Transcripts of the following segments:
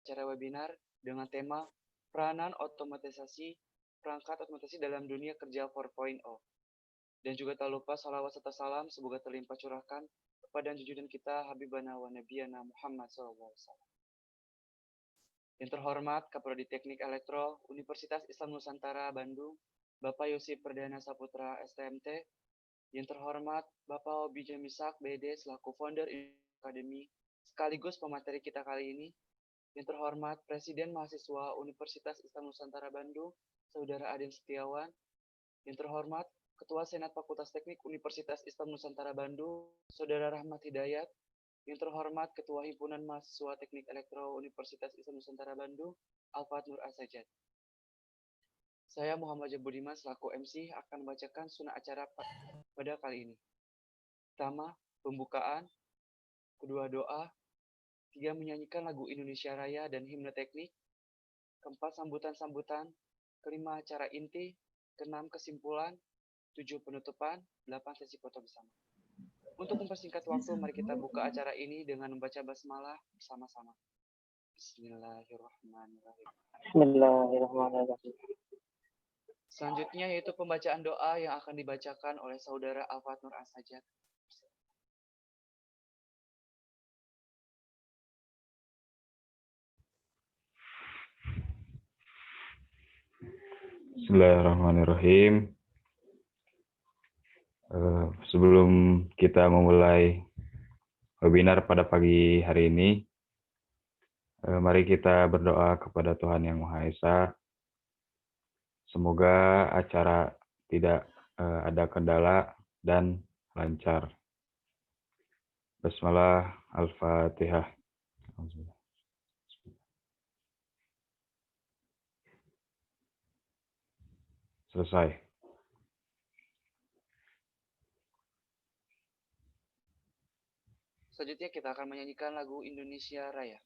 acara webinar dengan tema Peranan Otomatisasi Perangkat Otomatisasi dalam Dunia Kerja 4.0. Dan juga tak lupa salawat serta salam semoga terlimpah curahkan kepada junjungan kita Habibana wa Nabiyana Muhammad SAW. Yang terhormat Kaprodi Teknik Elektro Universitas Islam Nusantara Bandung, Bapak Yosip Perdana Saputra STMT. Yang terhormat Bapak Obi Jamisak BD selaku founder Akademi sekaligus pemateri kita kali ini. Yang terhormat Presiden Mahasiswa Universitas Islam Nusantara Bandung, Saudara Aden Setiawan. Yang terhormat Ketua Senat Fakultas Teknik Universitas Islam Nusantara Bandung, Saudara Rahmat Hidayat. Yang terhormat Ketua Himpunan Mahasiswa Teknik Elektro Universitas Islam Nusantara Bandung, Alfat Nur Asajad. Saya Muhammad Jabudiman selaku MC akan membacakan sunnah acara pada kali ini. Pertama, pembukaan. Kedua, doa. Tiga, menyanyikan lagu Indonesia Raya dan himne teknik. Keempat, sambutan-sambutan. Kelima, acara inti. Keenam, kesimpulan. 7, penutupan. 8, sesi foto bersama. Untuk mempersingkat waktu, mari kita buka acara ini dengan membaca basmalah bersama-sama. Bismillahirrahmanirrahim. Bismillahirrahmanirrahim. Selanjutnya yaitu pembacaan doa yang akan dibacakan oleh Saudara Alfat Nur Asajad. Bismillahirrahmanirrahim. Sebelum kita memulai webinar pada pagi hari ini, mari kita berdoa kepada Tuhan Yang Maha Esa. Semoga acara tidak ada kendala dan lancar. Bismillah, Al-Fatihah. Selesai. Selanjutnya kita akan menyanyikan lagu Indonesia Raya.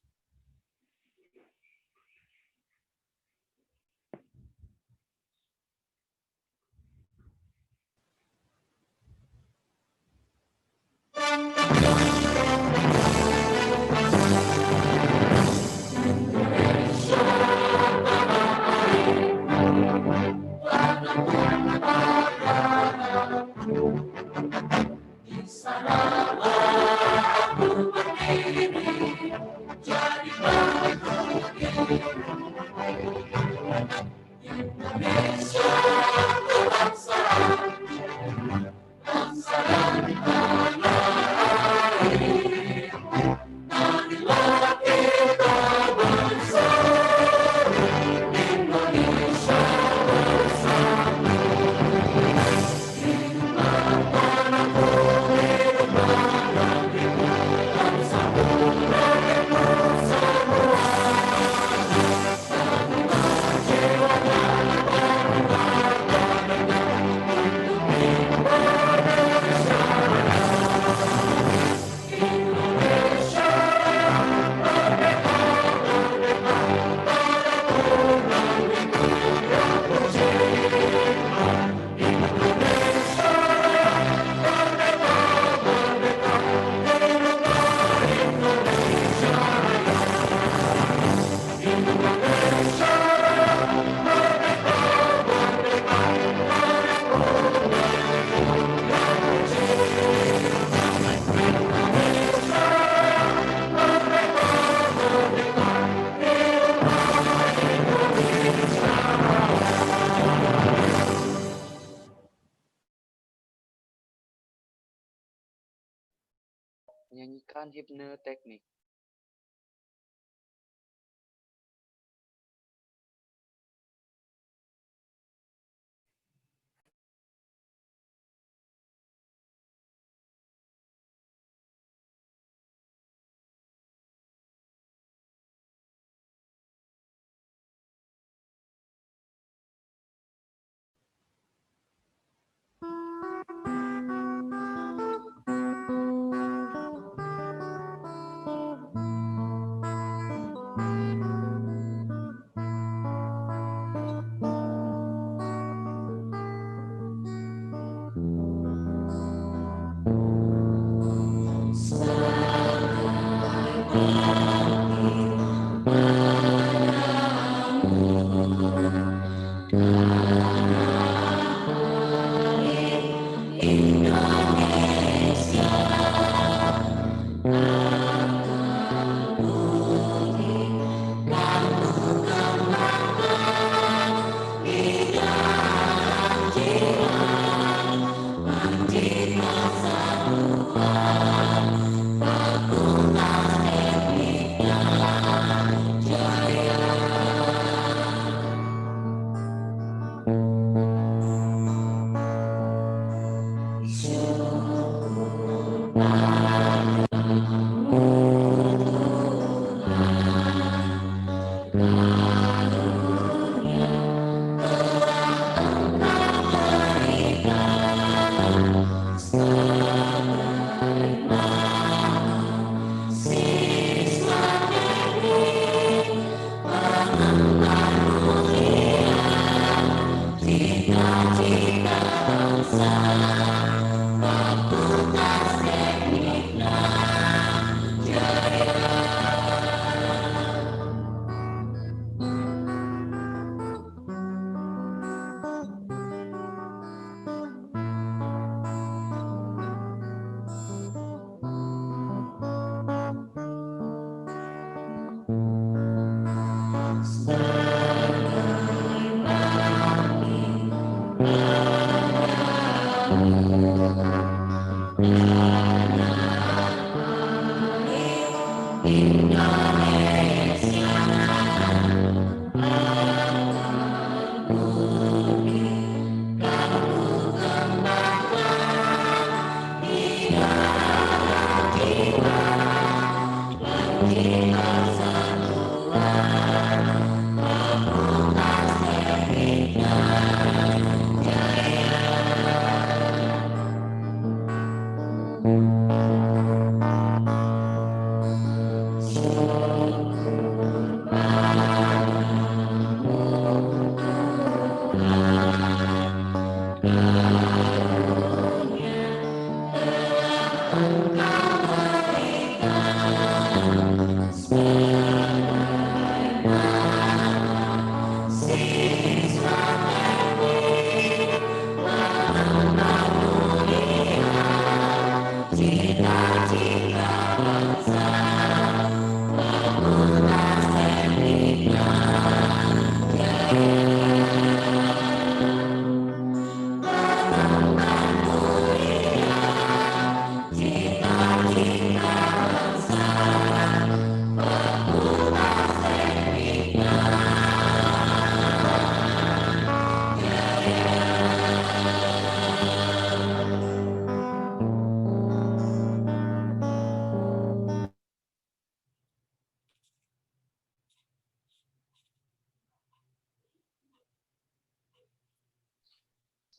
Menyanyikan himne teknik.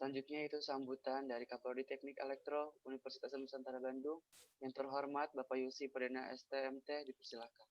Selanjutnya itu sambutan dari Kapolri Teknik Elektro Universitas Nusantara Bandung yang terhormat Bapak Yusi Perdana STMT, dipersilakan.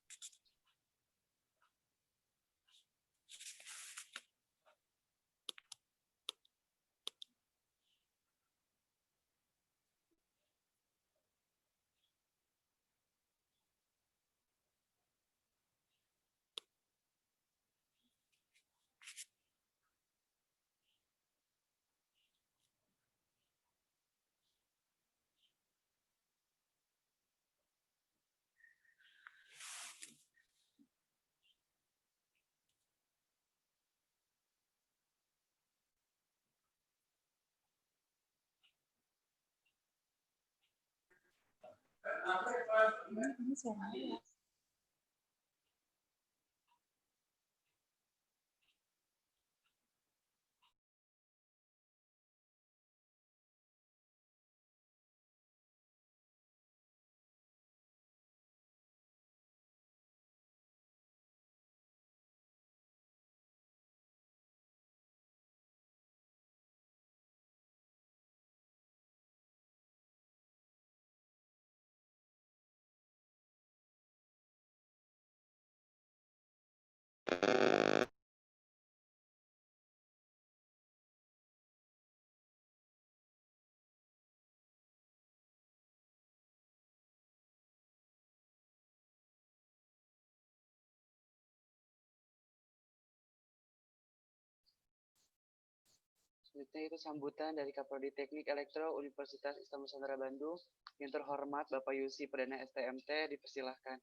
Selanjutnya itu sambutan dari Kapolri Teknik Elektro Universitas Islam Nusantara Bandung yang terhormat Bapak Yusi Perdana STMT, dipersilahkan.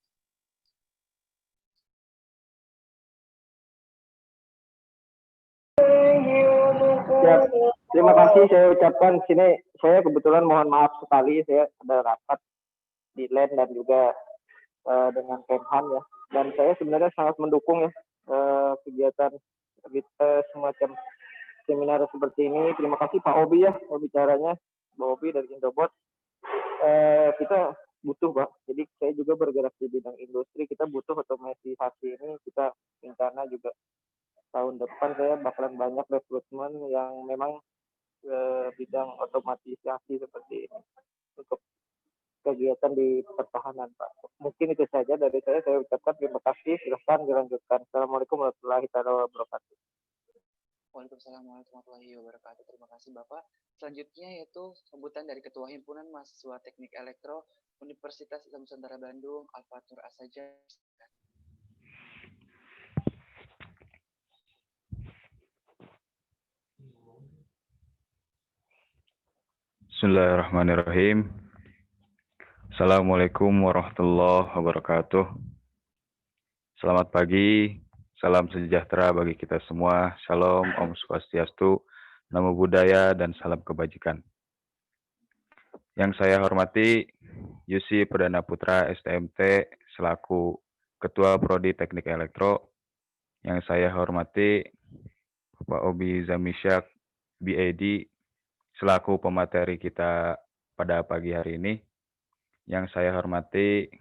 Ya, terima kasih saya ucapkan sini. Saya kebetulan mohon maaf sekali saya ada rapat di LAN dan juga dengan Kemhan ya. Dan saya sebenarnya sangat mendukung ya kegiatan kita semacam seminar seperti ini. Terima kasih Pak Obi ya pembicaranya, Pak Obi dari Indobot. Kita butuh Pak. Jadi saya juga bergerak di bidang industri. Kita butuh otomatisasi ini. Kita rencana juga tahun depan saya bakalan banyak rekrutmen yang memang bidang otomatisasi seperti ini untuk kegiatan di pertahanan Pak. Mungkin itu saja dari saya ucapkan terima kasih. Silahkan dilanjutkan. Assalamualaikum warahmatullahi wabarakatuh. Waalaikumsalam warahmatullahi wabarakatuh. Terima kasih Bapak. Selanjutnya yaitu sambutan dari Ketua Himpunan Mahasiswa Teknik Elektro Universitas Islam Nusantara Bandung, Al-Fatur Asaja. Bismillahirrahmanirrahim. Assalamualaikum warahmatullahi wabarakatuh. Selamat pagi, Salam sejahtera bagi kita semua. Shalom, Om Swastiastu, Namo Buddhaya, dan salam kebajikan. Yang saya hormati Yusi Perdana Putra STMT selaku Ketua Prodi Teknik Elektro. Yang saya hormati Bapak Obi Zamisyak BAD selaku pemateri kita pada pagi hari ini. Yang saya hormati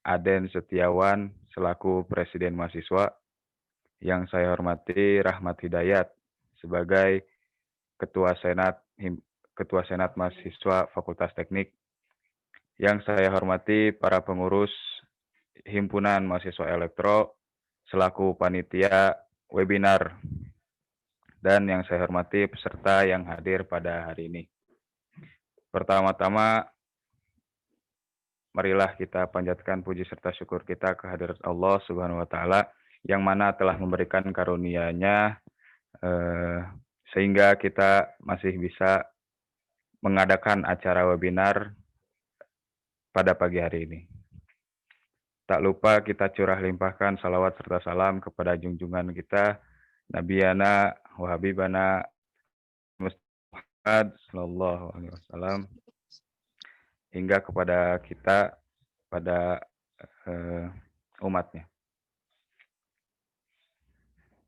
Aden Setiawan selaku Presiden Mahasiswa. Yang saya hormati Rahmat Hidayat sebagai Ketua Senat Mahasiswa Fakultas Teknik. Yang saya hormati para pengurus Himpunan Mahasiswa Elektro selaku panitia webinar, dan yang saya hormati peserta yang hadir pada hari ini. Pertama-tama, marilah kita panjatkan puji serta syukur kita kehadirat Allah Subhanahu wa Ta'ala yang mana telah memberikan karunia-Nya sehingga kita masih bisa mengadakan acara webinar pada pagi hari ini. Tak lupa kita curah limpahkan salawat serta salam kepada junjungan kita, Nabiyana wa Habibana Muhammad sallallahu alaihi wasallam, hingga kepada kita, pada umatnya.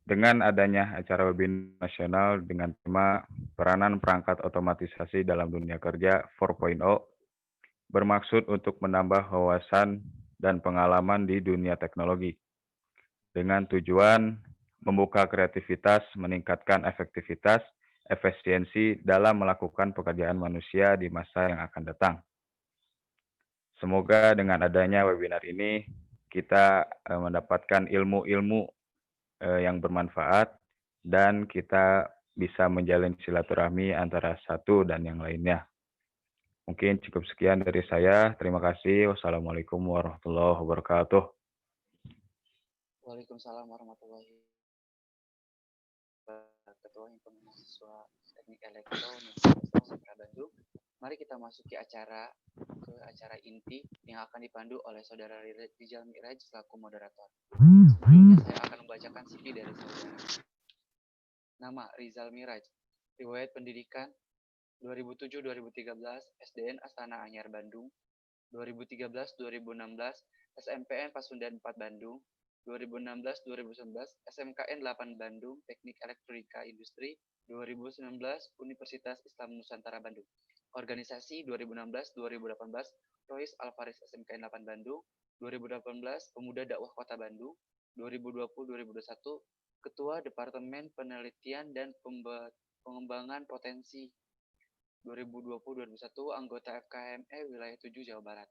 Dengan adanya acara webinar nasional dengan tema Peranan Perangkat Otomatisasi dalam Dunia Kerja 4.0, bermaksud untuk menambah wawasan dan pengalaman di dunia teknologi, dengan tujuan membuka kreativitas, meningkatkan efektivitas, efisiensi dalam melakukan pekerjaan manusia di masa yang akan datang. Semoga dengan adanya webinar ini, kita mendapatkan ilmu-ilmu yang bermanfaat, dan kita bisa menjalin silaturahmi antara satu dan yang lainnya. Mungkin cukup sekian dari saya. Terima kasih. Wassalamualaikum warahmatullahi wabarakatuh. Waalaikumsalam warahmatullahi wabarakatuh. Ketua Himpunan Mahasiswa Teknik Elektro Universitas Bandung. Mari kita masuki acara inti yang akan dipandu oleh Saudara Rizal Miraj selaku moderator. Sebelumnya saya akan membacakan CV dari saudara. Nama Rizal Miraj. Riwayat pendidikan 2007-2013 SDN Astana Anyar Bandung, 2013-2016 SMPN Pasundan 4 Bandung, 2016-2019 SMKN 8 Bandung Teknik Elektronika Industri, 2019 Universitas Islam Nusantara Bandung. Organisasi 2016-2018 Rois Alvaris SMKN 8 Bandung, 2018 Pemuda Dakwah Kota Bandung, 2020-2021 Ketua Departemen Penelitian dan Pengembangan Potensi, 2020-2021 anggota FKME Wilayah 7 Jawa Barat.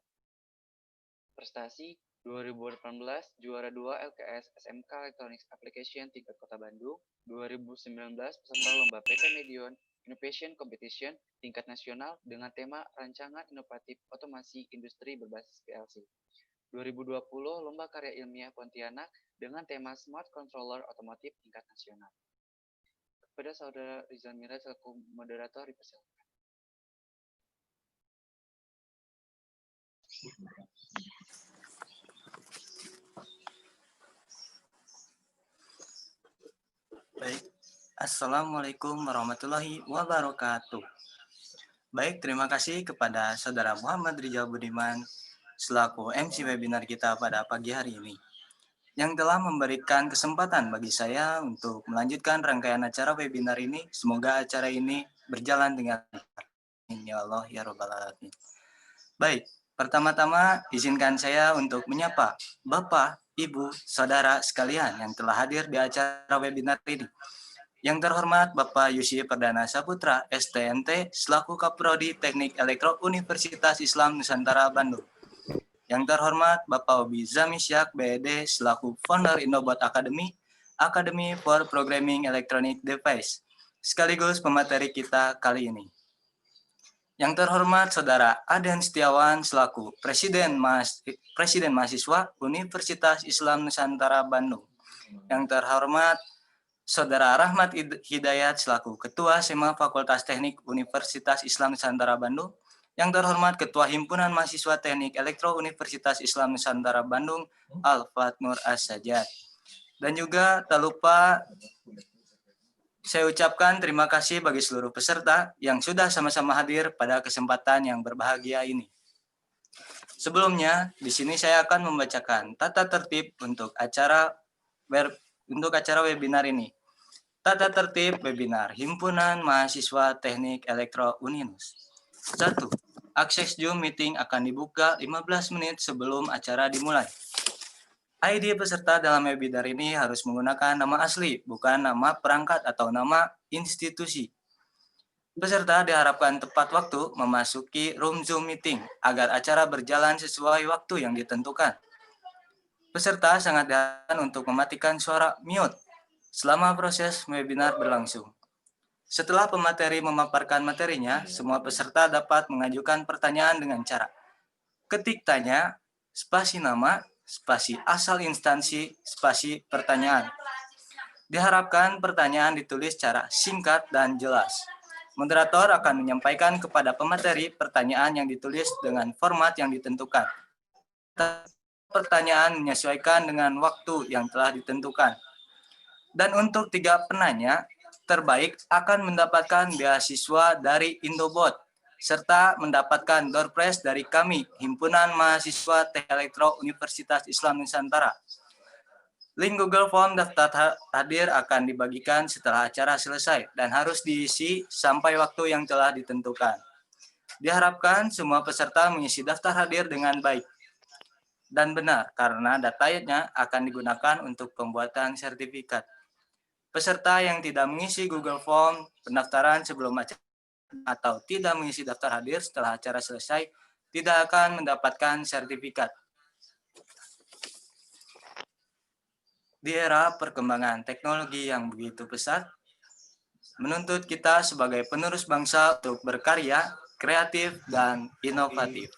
Prestasi 2018 juara 2 LKS SMK Electronics Application tingkat Kota Bandung, 2019 peserta lomba PT Medion Innovation Competition tingkat nasional dengan tema Rancangan Inovatif Otomasi Industri Berbasis PLC. 2020 lomba karya ilmiah Pontianak dengan tema Smart Controller Otomotif tingkat nasional. Kepada Saudara Rizal Miraj selaku moderator dipersilakan. Baik, Assalamualaikum warahmatullahi wabarakatuh. Baik, terima kasih kepada Saudara Muhammad Rizal Budiman selaku MC webinar kita pada pagi hari ini, yang telah memberikan kesempatan bagi saya untuk melanjutkan rangkaian acara webinar ini. Semoga acara ini berjalan dengan ya Allah ya Rabbal Alamin. Baik, pertama-tama izinkan saya untuk menyapa Bapak, Ibu, Saudara sekalian yang telah hadir di acara webinar ini. Yang terhormat Bapak Yusi Perdana Saputra, STMT, selaku Kaprodi Teknik Elektro Universitas Islam Nusantara Bandung. Yang terhormat Bapak Obi Zamisyak, BED, selaku Founder Innobot Academy, Academy for Programming Electronic Device, sekaligus pemateri kita kali ini. Yang terhormat Saudara Aden Setiawan selaku Presiden Mahasiswa Universitas Islam Nusantara Bandung. Yang terhormat Saudara Rahmat Hidayat selaku Ketua SEMA Fakultas Teknik Universitas Islam Nusantara Bandung. Yang terhormat Ketua Himpunan Mahasiswa Teknik Elektro Universitas Islam Nusantara Bandung, Al-Fatnur As-Sajjad. Dan juga tak lupa saya ucapkan terima kasih bagi seluruh peserta yang sudah sama-sama hadir pada kesempatan yang berbahagia ini. Sebelumnya, di sini saya akan membacakan tata tertib untuk acara webinar ini. Tata tertib webinar Himpunan Mahasiswa Teknik Elektro Uninus. 1. Akses Zoom meeting akan dibuka 15 menit sebelum acara dimulai. ID peserta dalam webinar ini harus menggunakan nama asli, bukan nama perangkat atau nama institusi. Peserta diharapkan tepat waktu memasuki room Zoom meeting agar acara berjalan sesuai waktu yang ditentukan. Peserta sangat diharapkan untuk mematikan suara mute selama proses webinar berlangsung. Setelah pemateri memaparkan materinya, semua peserta dapat mengajukan pertanyaan dengan cara ketik tanya, spasi nama, spasi asal instansi, spasi pertanyaan. Diharapkan pertanyaan ditulis secara singkat dan jelas. Moderator akan menyampaikan kepada pemateri pertanyaan yang ditulis dengan format yang ditentukan. Pertanyaan menyesuaikan dengan waktu yang telah ditentukan. Dan untuk 3 penanya terbaik akan mendapatkan beasiswa dari Indobot serta mendapatkan door prize dari kami, Himpunan Mahasiswa Teknik Elektro Universitas Islam Nusantara. Link Google Form daftar hadir akan dibagikan setelah acara selesai dan harus diisi sampai waktu yang telah ditentukan. Diharapkan semua peserta mengisi daftar hadir dengan baik dan benar karena datanya akan digunakan untuk pembuatan sertifikat. Peserta yang tidak mengisi Google Form pendaftaran sebelum acara atau tidak mengisi daftar hadir setelah acara selesai tidak akan mendapatkan sertifikat. Di era perkembangan teknologi yang begitu pesat, menuntut kita sebagai penerus bangsa untuk berkarya, kreatif, dan inovatif.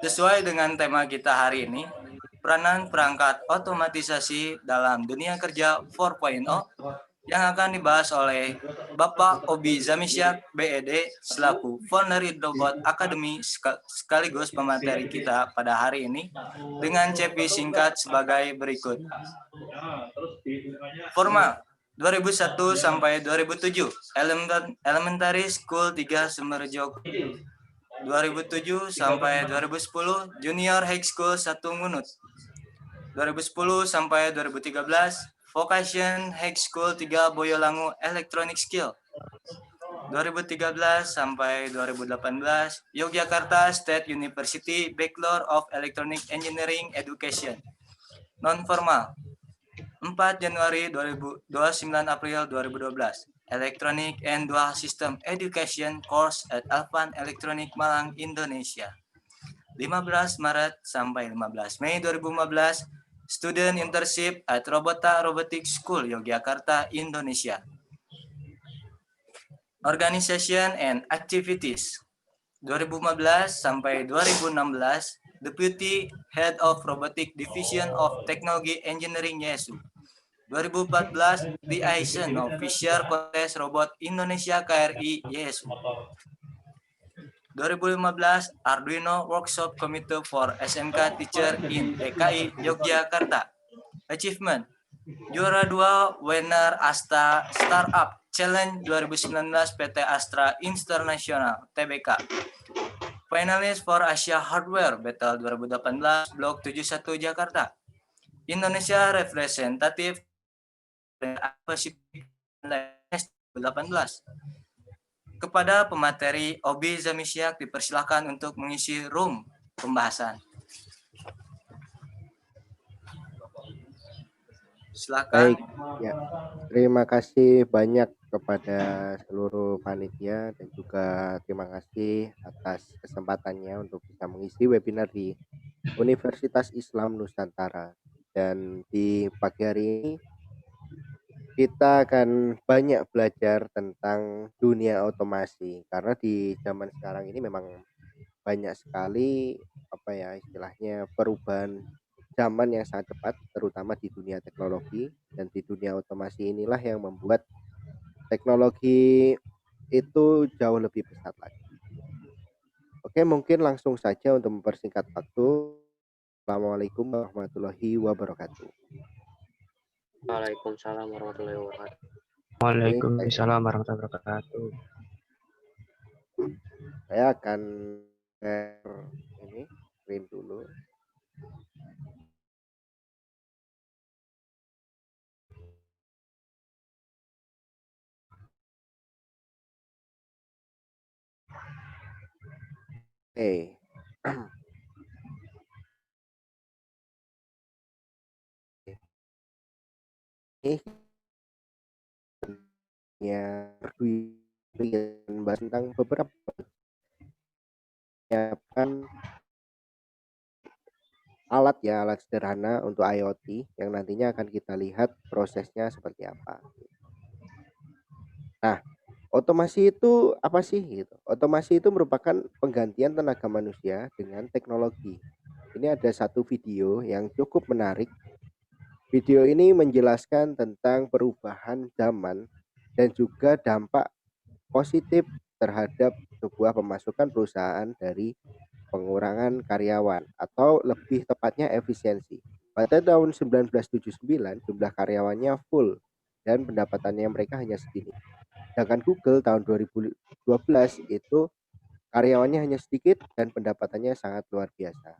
Sesuai dengan tema kita hari ini, peranan perangkat otomatisasi dalam dunia kerja 4.0 yang akan dibahas oleh Bapak Obi Zamisyak, BED, selaku founder Indobot Academy sekaligus pemateri kita pada hari ini, dengan CV singkat sebagai berikut. Formal, 2001 sampai 2007, Elementary School 3 Sumerjo, 2007 sampai 2010, Junior High School 1 Ngunut, 2010 sampai 2013, Vocation High School 3 Boyolangu Electronic Skill, 2013 sampai 2018, Yogyakarta State University Bachelor of Electronic Engineering Education, non-formal, 4 Januari 2029 April 2012, Electronic and Dual System Education Course at Alvan Electronic Malang, Indonesia, 15 Maret sampai 15 Mei 2015, Student Internship at Robota Robotics School, Yogyakarta, Indonesia. Organization and Activities, 2015 sampai 2016, Deputy Head of Robotic Division of Technology Engineering YESU. 2014, Liaison Officer Kontes Robot Indonesia KRI YESU. 2015, Arduino Workshop Committee for SMK Teacher in DKI Yogyakarta. Achievement, juara 2 winner Asta Startup Challenge 2019 PT Astra International Tbk. Finalist for Asia Hardware Battle 2018 Blok 71 Jakarta. Indonesia Representative Pacific 2018. Kepada pemateri Obi Zamisyak dipersilakan untuk mengisi room pembahasan. Silakan. Baik, ya. Terima kasih banyak kepada seluruh panitia dan juga terima kasih atas kesempatannya untuk bisa mengisi webinar di Universitas Islam Nusantara. Dan di pagi hari ini kita akan banyak belajar tentang dunia otomasi karena di zaman sekarang ini memang banyak sekali istilahnya perubahan zaman yang sangat cepat terutama di dunia teknologi, dan di dunia otomasi inilah yang membuat teknologi itu jauh lebih pesat lagi. Oke, mungkin langsung saja untuk mempersingkat waktu Assalamualaikum warahmatullahi wabarakatuh. Waalaikumsalam warahmatullahi wabarakatuh. Waalaikumsalam warahmatullahi wabarakatuh. Saya akan share ini screen dulu. Oke. Ini ya bahas tentang beberapa menyiapkan alat sederhana untuk IoT yang nantinya akan kita lihat prosesnya seperti apa. Nah, otomasi itu apa sih gitu? Otomasi itu merupakan penggantian tenaga manusia dengan teknologi. Ini ada satu video yang cukup menarik. Video ini menjelaskan tentang perubahan zaman dan juga dampak positif terhadap sebuah pemasukan perusahaan dari pengurangan karyawan atau lebih tepatnya efisiensi. Pada tahun 1979 jumlah karyawannya full dan pendapatannya mereka hanya segini. Sedangkan Google tahun 2012 itu karyawannya hanya sedikit dan pendapatannya sangat luar biasa.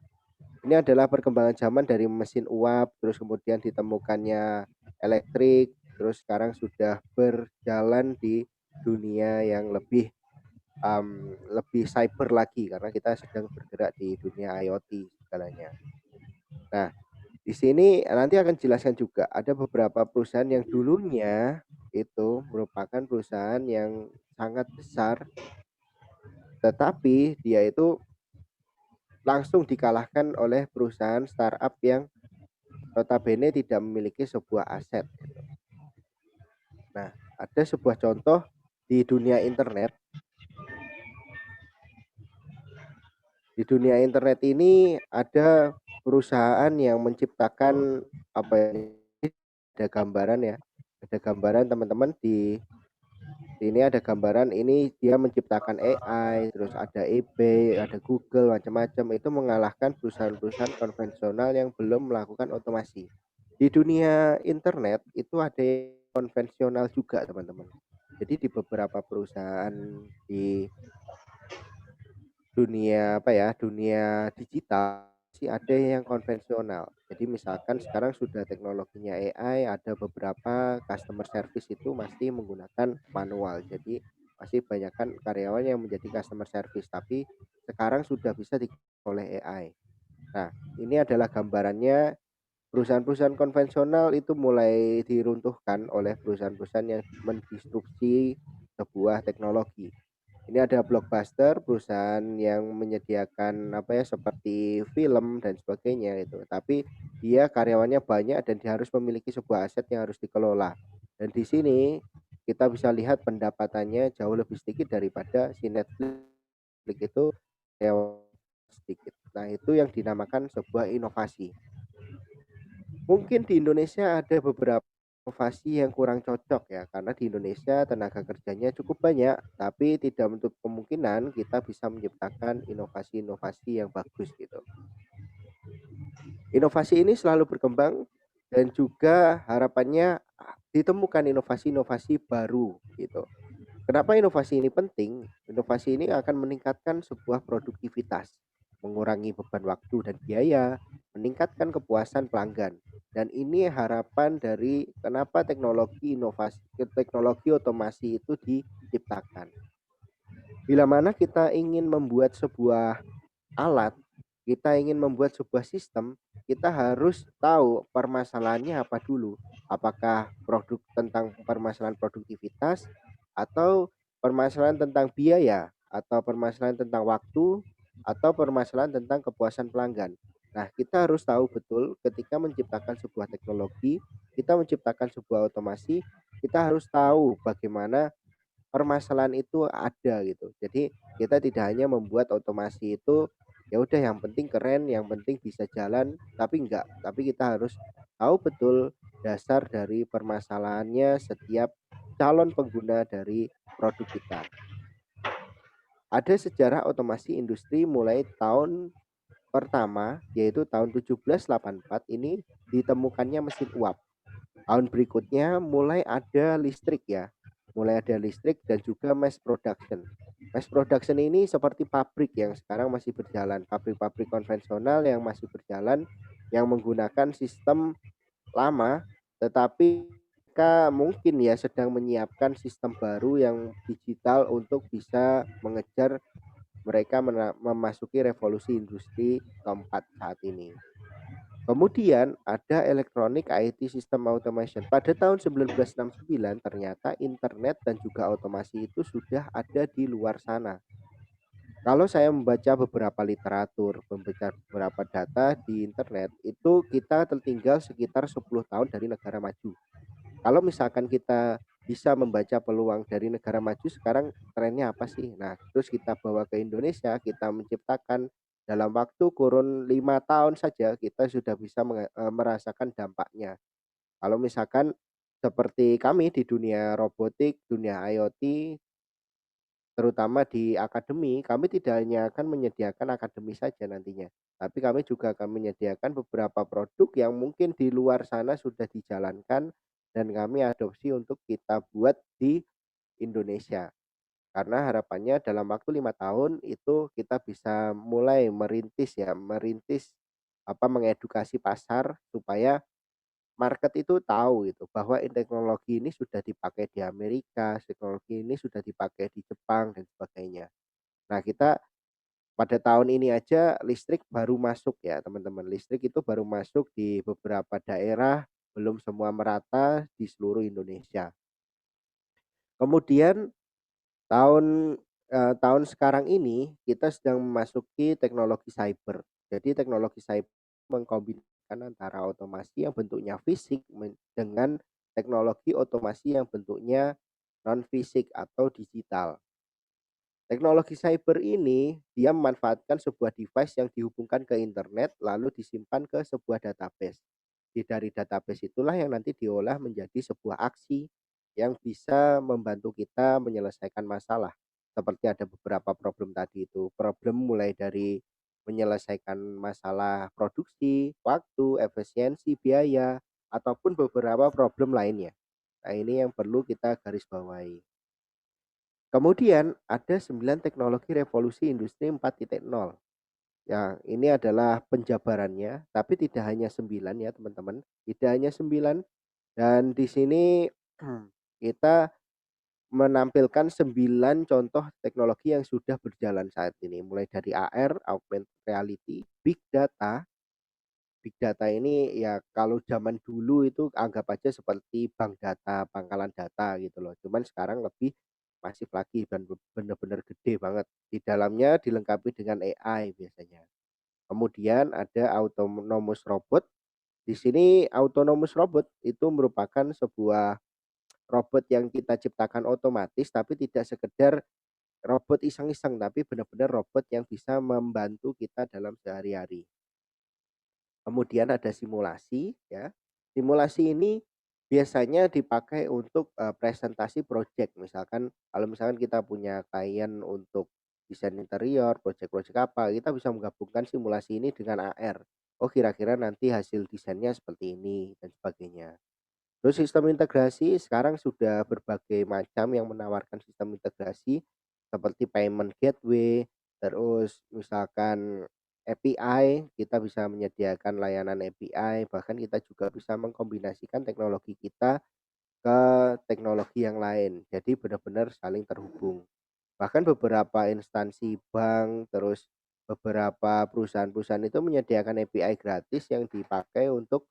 Ini adalah perkembangan zaman dari mesin uap, terus kemudian ditemukannya elektrik, terus sekarang sudah berjalan di dunia yang lebih cyber lagi karena kita sedang bergerak di dunia IoT segalanya. Nah, di sini nanti akan jelaskan juga ada beberapa perusahaan yang dulunya itu merupakan perusahaan yang sangat besar, tetapi dia itu langsung dikalahkan oleh perusahaan startup yang notabene tidak memiliki sebuah aset. Nah, ada sebuah contoh di dunia internet. Di dunia internet ini ada perusahaan yang menciptakan ada gambaran ya. Ada gambaran teman-teman di sini ada gambaran ini dia menciptakan AI, terus ada eBay, ada Google, macam-macam itu mengalahkan perusahaan-perusahaan konvensional yang belum melakukan otomasi. Di dunia internet itu ada yang konvensional juga teman-teman. Jadi di beberapa perusahaan di dunia dunia digital sih ada yang konvensional. Jadi misalkan sekarang sudah teknologinya AI, ada beberapa customer service itu masih menggunakan manual. Jadi masih banyakkan karyawan yang menjadi customer service, tapi sekarang sudah bisa oleh AI. Nah, ini adalah gambarannya perusahaan-perusahaan konvensional itu mulai diruntuhkan oleh perusahaan-perusahaan yang mendisrupsi sebuah teknologi. Ini ada Blockbuster, perusahaan yang menyediakan seperti film dan sebagainya itu. Tapi dia karyawannya banyak dan dia harus memiliki sebuah aset yang harus dikelola. Dan di sini kita bisa lihat pendapatannya jauh lebih sedikit daripada si Netflix itu sedikit. Nah, itu yang dinamakan sebuah inovasi. Mungkin di Indonesia ada beberapa inovasi yang kurang cocok ya, karena di Indonesia tenaga kerjanya cukup banyak, tapi tidak menutup kemungkinan kita bisa menciptakan inovasi-inovasi yang bagus gitu. Inovasi ini selalu berkembang dan juga harapannya ditemukan inovasi-inovasi baru gitu. Kenapa inovasi ini penting? Inovasi ini akan meningkatkan sebuah produktivitas, mengurangi beban waktu dan biaya, meningkatkan kepuasan pelanggan. Dan ini harapan dari kenapa teknologi otomasi itu diciptakan. Bila mana kita ingin membuat sebuah alat, kita ingin membuat sebuah sistem, kita harus tahu permasalahannya apa dulu. Apakah tentang permasalahan produktivitas, atau permasalahan tentang biaya, atau permasalahan tentang waktu, atau permasalahan tentang kepuasan pelanggan. Nah, kita harus tahu betul ketika menciptakan sebuah teknologi, kita menciptakan sebuah otomasi, kita harus tahu bagaimana permasalahan itu ada gitu. Jadi kita tidak hanya membuat otomasi itu ya udah yang penting keren, yang penting bisa jalan, tapi enggak. Tapi kita harus tahu betul dasar dari permasalahannya setiap calon pengguna dari produk kita. Ada sejarah otomasi industri mulai tahun pertama yaitu tahun 1784 ini ditemukannya mesin uap. Tahun berikutnya mulai ada listrik ya. Mulai ada listrik dan juga mass production. Mass production ini seperti pabrik yang sekarang masih berjalan, pabrik-pabrik konvensional yang masih berjalan yang menggunakan sistem lama, tetapi mereka mungkin ya sedang menyiapkan sistem baru yang digital untuk bisa mengejar mereka memasuki revolusi industri keempat saat ini. Kemudian ada Electronic IT System Automation. Pada tahun 1969 ternyata internet dan juga otomasi itu sudah ada di luar sana. Kalau saya membaca beberapa literatur, membaca beberapa data di internet, itu kita tertinggal sekitar 10 tahun dari negara maju. Kalau misalkan kita bisa membaca peluang dari negara maju sekarang trennya apa sih? Nah, terus kita bawa ke Indonesia, kita menciptakan dalam waktu kurun 5 tahun saja kita sudah bisa merasakan dampaknya. Kalau misalkan seperti kami di dunia robotik, dunia IoT, terutama di akademi, kami tidak hanya akan menyediakan akademi saja nantinya, tapi kami juga akan menyediakan beberapa produk yang mungkin di luar sana sudah dijalankan dan kami adopsi untuk kita buat di Indonesia. Karena harapannya dalam waktu 5 tahun itu kita bisa mulai merintis mengedukasi pasar supaya market itu tahu gitu bahwa teknologi ini sudah dipakai di Amerika, teknologi ini sudah dipakai di Jepang dan sebagainya. Nah, kita pada tahun ini aja listrik baru masuk ya, teman-teman. Listrik itu baru masuk di beberapa daerah, belum semua merata di seluruh Indonesia. Kemudian tahun sekarang ini kita sedang memasuki teknologi cyber. Jadi teknologi cyber mengkombinasikan antara otomasi yang bentuknya fisik dengan teknologi otomasi yang bentuknya non fisik atau digital. Teknologi cyber ini dia memanfaatkan sebuah device yang dihubungkan ke internet lalu disimpan ke sebuah database. Dari database itulah yang nanti diolah menjadi sebuah aksi yang bisa membantu kita menyelesaikan masalah. Seperti ada beberapa problem tadi itu. Problem mulai dari menyelesaikan masalah produksi, waktu, efisiensi, biaya, ataupun beberapa problem lainnya. Nah, ini yang perlu kita garis bawahi. Kemudian ada 9 teknologi revolusi industri 4.0. Ya, ini adalah penjabarannya, tapi tidak hanya 9 ya teman-teman. Tidak hanya 9 dan di sini kita menampilkan 9 contoh teknologi yang sudah berjalan saat ini. Mulai dari AR, augmented reality, big data. Big data ini ya kalau zaman dulu itu anggap aja seperti bank data, pangkalan data gitu loh. Cuman sekarang lebih masif lagi dan benar-benar gede banget. Di dalamnya dilengkapi dengan AI biasanya. Kemudian ada autonomous robot. Di sini autonomous robot itu merupakan sebuah robot yang kita ciptakan otomatis tapi tidak sekedar robot iseng-iseng tapi benar-benar robot yang bisa membantu kita dalam sehari-hari. Kemudian ada simulasi ya. Simulasi ini biasanya dipakai untuk presentasi project. Kalau misalkan kita punya klien untuk desain interior, project-project apa, kita bisa menggabungkan simulasi ini dengan AR. Oh, kira-kira nanti hasil desainnya seperti ini dan sebagainya. Terus sistem integrasi sekarang sudah berbagai macam yang menawarkan sistem integrasi seperti payment gateway, terus misalkan API, kita bisa menyediakan layanan API, bahkan kita juga bisa mengkombinasikan teknologi kita ke teknologi yang lain. Jadi benar-benar saling terhubung. Bahkan beberapa instansi bank, terus beberapa perusahaan-perusahaan itu menyediakan API gratis yang dipakai untuk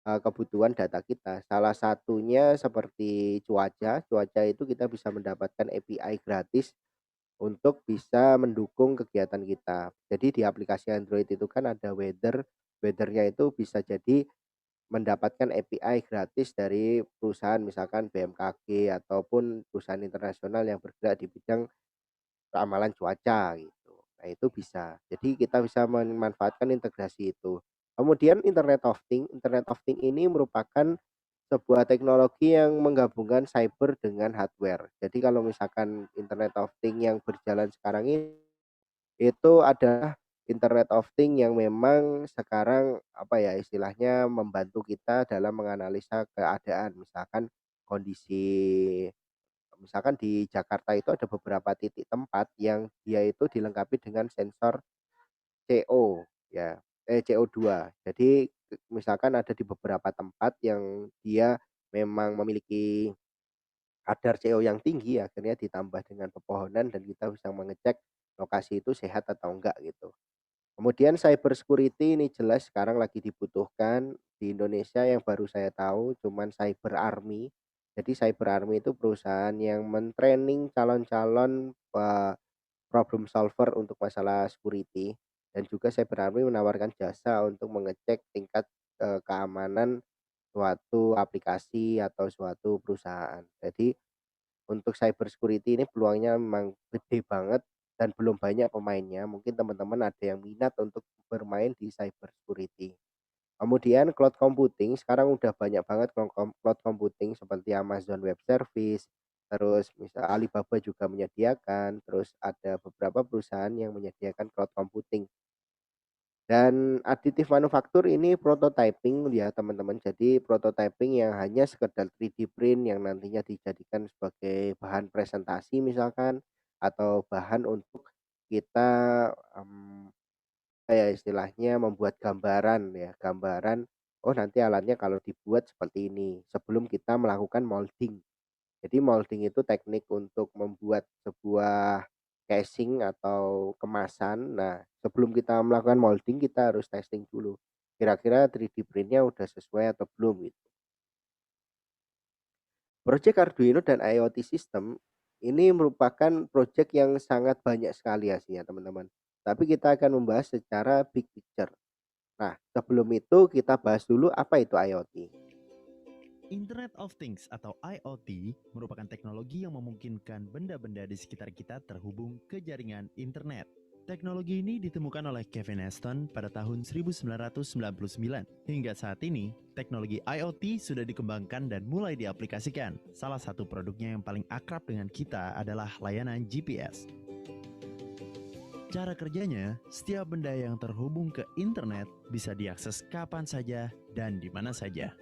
kebutuhan data kita. Salah satunya seperti cuaca itu kita bisa mendapatkan API gratis untuk bisa mendukung kegiatan kita. Jadi di aplikasi Android itu kan ada weather-nya itu bisa jadi mendapatkan API gratis dari perusahaan misalkan BMKG ataupun perusahaan internasional yang bergerak di bidang ramalan cuaca gitu. Nah, itu bisa. Jadi kita bisa memanfaatkan integrasi itu. Kemudian Internet of Things ini merupakan sebuah teknologi yang menggabungkan cyber dengan hardware. Jadi kalau misalkan Internet of Things yang berjalan sekarang ini itu adalah Internet of Things yang memang sekarang apa ya istilahnya membantu kita dalam menganalisa keadaan. Misalkan di Jakarta itu ada beberapa titik tempat yang dia itu dilengkapi dengan sensor CO ya, CO2. Jadi misalkan ada di beberapa tempat yang dia memang memiliki kadar CO yang tinggi, akhirnya ditambah dengan pepohonan dan kita bisa mengecek lokasi itu sehat atau enggak gitu. Kemudian cyber security ini jelas sekarang lagi dibutuhkan di Indonesia, yang baru saya tahu cuman Cyber Army. Jadi Cyber Army itu perusahaan yang men-training calon-calon problem solver untuk masalah security, dan juga Cyber Army menawarkan jasa untuk mengecek tingkat keamanan suatu aplikasi atau suatu perusahaan. Jadi untuk cyber security ini peluangnya memang gede banget dan belum banyak pemainnya. Mungkin teman-teman ada yang minat untuk bermain di cyber security. Kemudian cloud computing, sekarang udah banyak banget cloud computing seperti Amazon Web Service, terus misal Alibaba juga menyediakan, terus ada beberapa perusahaan yang menyediakan cloud computing. Dan additive manufaktur ini prototyping ya teman-teman. Jadi prototyping yang hanya sekedar 3D print yang nantinya dijadikan sebagai bahan presentasi misalkan, atau bahan untuk kita kayak istilahnya membuat gambaran ya, gambaran, oh nanti alatnya kalau dibuat seperti ini sebelum kita melakukan molding. Jadi molding itu teknik untuk membuat sebuah casing atau kemasan. Nah, sebelum kita melakukan molding kita harus testing dulu. Kira-kira 3D print-nya udah sesuai atau belum gitu. Project Arduino dan IoT System ini merupakan project yang sangat banyak sekali hasilnya teman-teman. Tapi kita akan membahas secara big picture. Nah, sebelum itu kita bahas dulu apa itu IoT. Internet of Things atau IoT merupakan teknologi yang memungkinkan benda-benda di sekitar kita terhubung ke jaringan internet. Teknologi ini ditemukan oleh Kevin Aston pada tahun 1999. Hingga saat ini, teknologi IoT sudah dikembangkan dan mulai diaplikasikan. Salah satu produknya yang paling akrab dengan kita adalah layanan GPS. Cara kerjanya, setiap benda yang terhubung ke internet bisa diakses kapan saja dan di mana saja.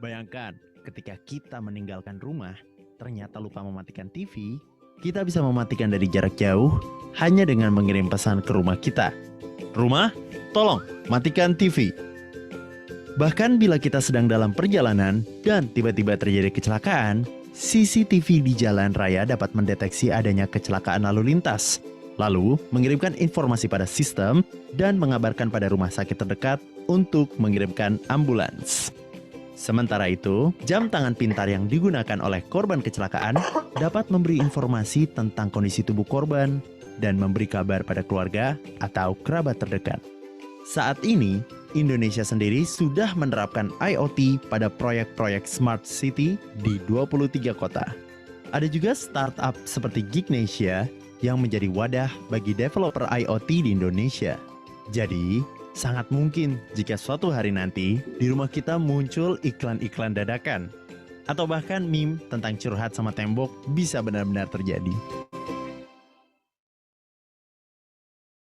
Bayangkan, ketika kita meninggalkan rumah, ternyata lupa mematikan TV, kita bisa mematikan dari jarak jauh hanya dengan mengirim pesan ke rumah kita. Rumah, tolong matikan TV. Bahkan bila kita sedang dalam perjalanan dan tiba-tiba terjadi kecelakaan, CCTV di jalan raya dapat mendeteksi adanya kecelakaan lalu lintas, lalu mengirimkan informasi pada sistem dan mengabarkan pada rumah sakit terdekat untuk mengirimkan ambulans. Sementara itu, jam tangan pintar yang digunakan oleh korban kecelakaan dapat memberi informasi tentang kondisi tubuh korban dan memberi kabar pada keluarga atau kerabat terdekat. Saat ini, Indonesia sendiri sudah menerapkan IoT pada proyek-proyek Smart City di 23 kota. Ada juga startup seperti Gignesia yang menjadi wadah bagi developer IoT di Indonesia. Jadi, sangat mungkin jika suatu hari nanti di rumah kita muncul iklan-iklan dadakan atau bahkan meme tentang curhat sama tembok bisa benar-benar terjadi.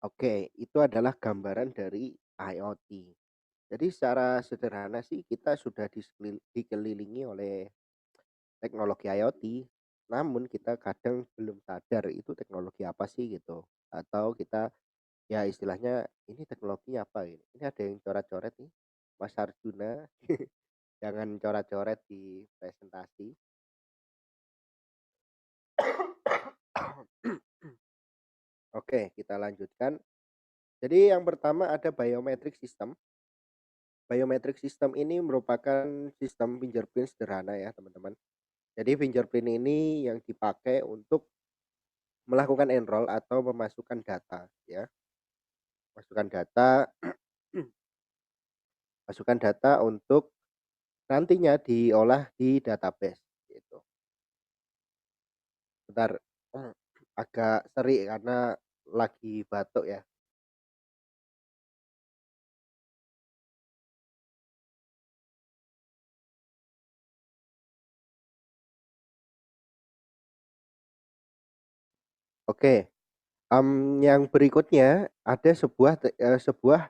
Oke, itu adalah gambaran dari IoT. Jadi secara sederhana sih kita sudah dikelilingi oleh teknologi IoT, namun kita kadang belum sadar itu teknologi apa sih gitu. Atau kita ya istilahnya ini teknologi apa ini? Ini ada yang coret-coret nih, Mas Arjuna. Jangan coret-coret di presentasi. Oke, kita lanjutkan. Jadi yang pertama ada biometric system. Biometric system ini merupakan sistem fingerprint sederhana ya teman-teman. Jadi fingerprint ini yang dipakai untuk melakukan enroll atau memasukkan data ya. Masukkan data masukkan data untuk nantinya diolah di database gitu. Bentar, agak serik karena lagi batuk ya. Oke, Yang berikutnya ada sebuah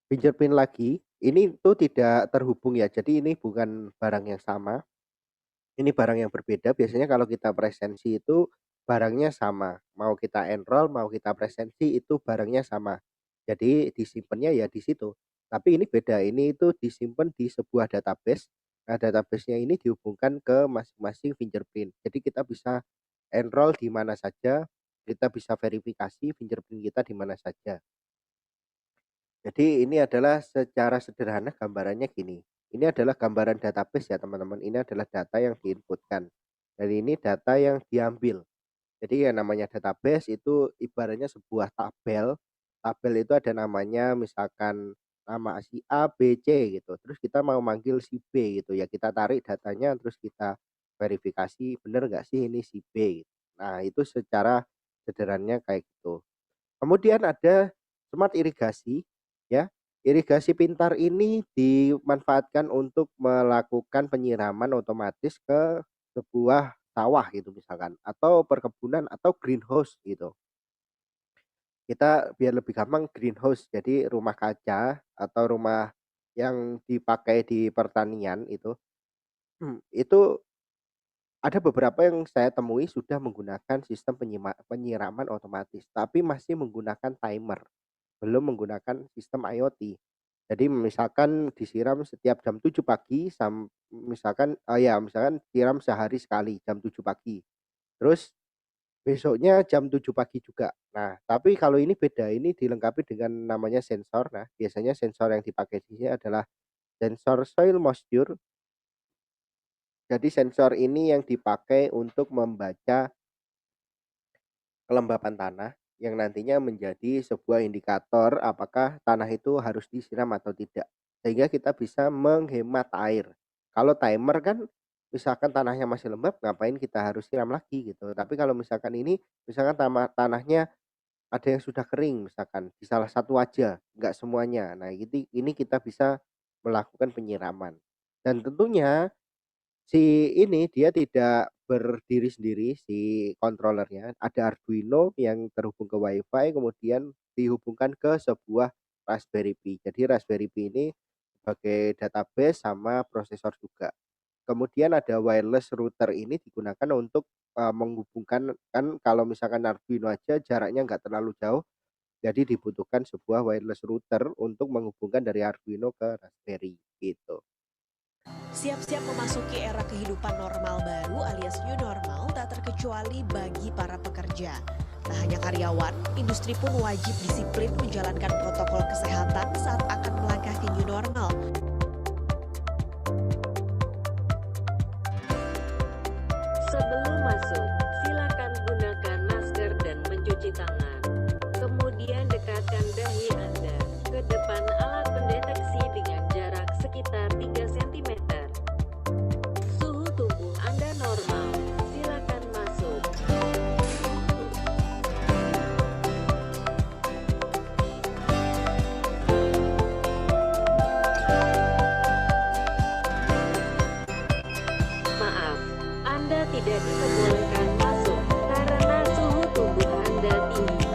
fingerprint lagi, ini tuh tidak terhubung ya, jadi ini bukan barang yang sama, ini barang yang berbeda. Biasanya kalau kita presensi itu barangnya sama, mau kita enroll, mau kita presensi itu barangnya sama. Jadi disimpannya ya di situ. Tapi ini beda, ini itu disimpan di sebuah database. Nah, database-nya ini dihubungkan ke masing-masing fingerprint. Jadi kita bisa enroll di mana saja, kita bisa verifikasi fingerprint kita di mana saja. Jadi ini adalah secara sederhana gambarannya gini. Ini adalah gambaran database ya teman-teman. Ini adalah data yang diinputkan. Dan ini data yang diambil. Jadi yang namanya database itu ibaratnya sebuah tabel. Tabel itu ada namanya misalkan nama si A, B, C gitu. Terus kita mau manggil si B gitu ya. Kita tarik datanya terus kita verifikasi benar nggak sih ini si B gitu. Nah itu secara sederhananya kayak gitu. Kemudian ada smart irigasi ya. Irigasi pintar ini dimanfaatkan untuk melakukan penyiraman otomatis ke sebuah sawah gitu misalkan atau perkebunan atau greenhouse gitu. Kita biar lebih gampang greenhouse jadi rumah kaca atau rumah yang dipakai di pertanian itu itu ada beberapa yang saya temui sudah menggunakan sistem penyiraman otomatis tapi masih menggunakan timer. Belum menggunakan sistem IoT. Jadi misalkan disiram setiap jam 7 pagi misalkan siram sehari sekali jam 7 pagi. Terus besoknya jam 7 pagi juga. Nah, tapi kalau ini beda, ini dilengkapi dengan namanya sensor. Nah, biasanya sensor yang dipakai di sini adalah sensor soil moisture. Jadi sensor ini yang dipakai untuk membaca kelembapan tanah yang nantinya menjadi sebuah indikator apakah tanah itu harus disiram atau tidak. Sehingga kita bisa menghemat air. Kalau timer kan misalkan tanahnya masih lembab ngapain kita harus siram lagi gitu. Tapi kalau misalkan ini misalkan tanahnya ada yang sudah kering misalkan di salah satu aja, nggak semuanya. Nah, ini kita bisa melakukan penyiraman. Dan tentunya si ini dia tidak berdiri sendiri si controllernya, ada Arduino yang terhubung ke WiFi kemudian dihubungkan ke sebuah Raspberry Pi. Jadi Raspberry Pi ini sebagai database sama prosesor juga. Kemudian ada wireless router ini digunakan untuk, menghubungkan kan kalau misalkan Arduino aja jaraknya nggak terlalu jauh, jadi dibutuhkan sebuah wireless router untuk menghubungkan dari Arduino ke Raspberry gitu. Siap-siap memasuki era kehidupan normal baru alias new normal tak terkecuali bagi para pekerja. Tak hanya karyawan, industri pun wajib disiplin menjalankan protokol kesehatan saat akan melangkah ke new normal. Sebelum masuk, silakan gunakan masker dan mencuci tangan. Kemudian dekatkan dahi Anda ke depan alat pendeteksi dengan jarak sekitar 3 cm. Suhu tubuh Anda normal, silakan masuk. Maaf, Anda tidak diperbolehkan masuk karena suhu tubuh Anda tinggi.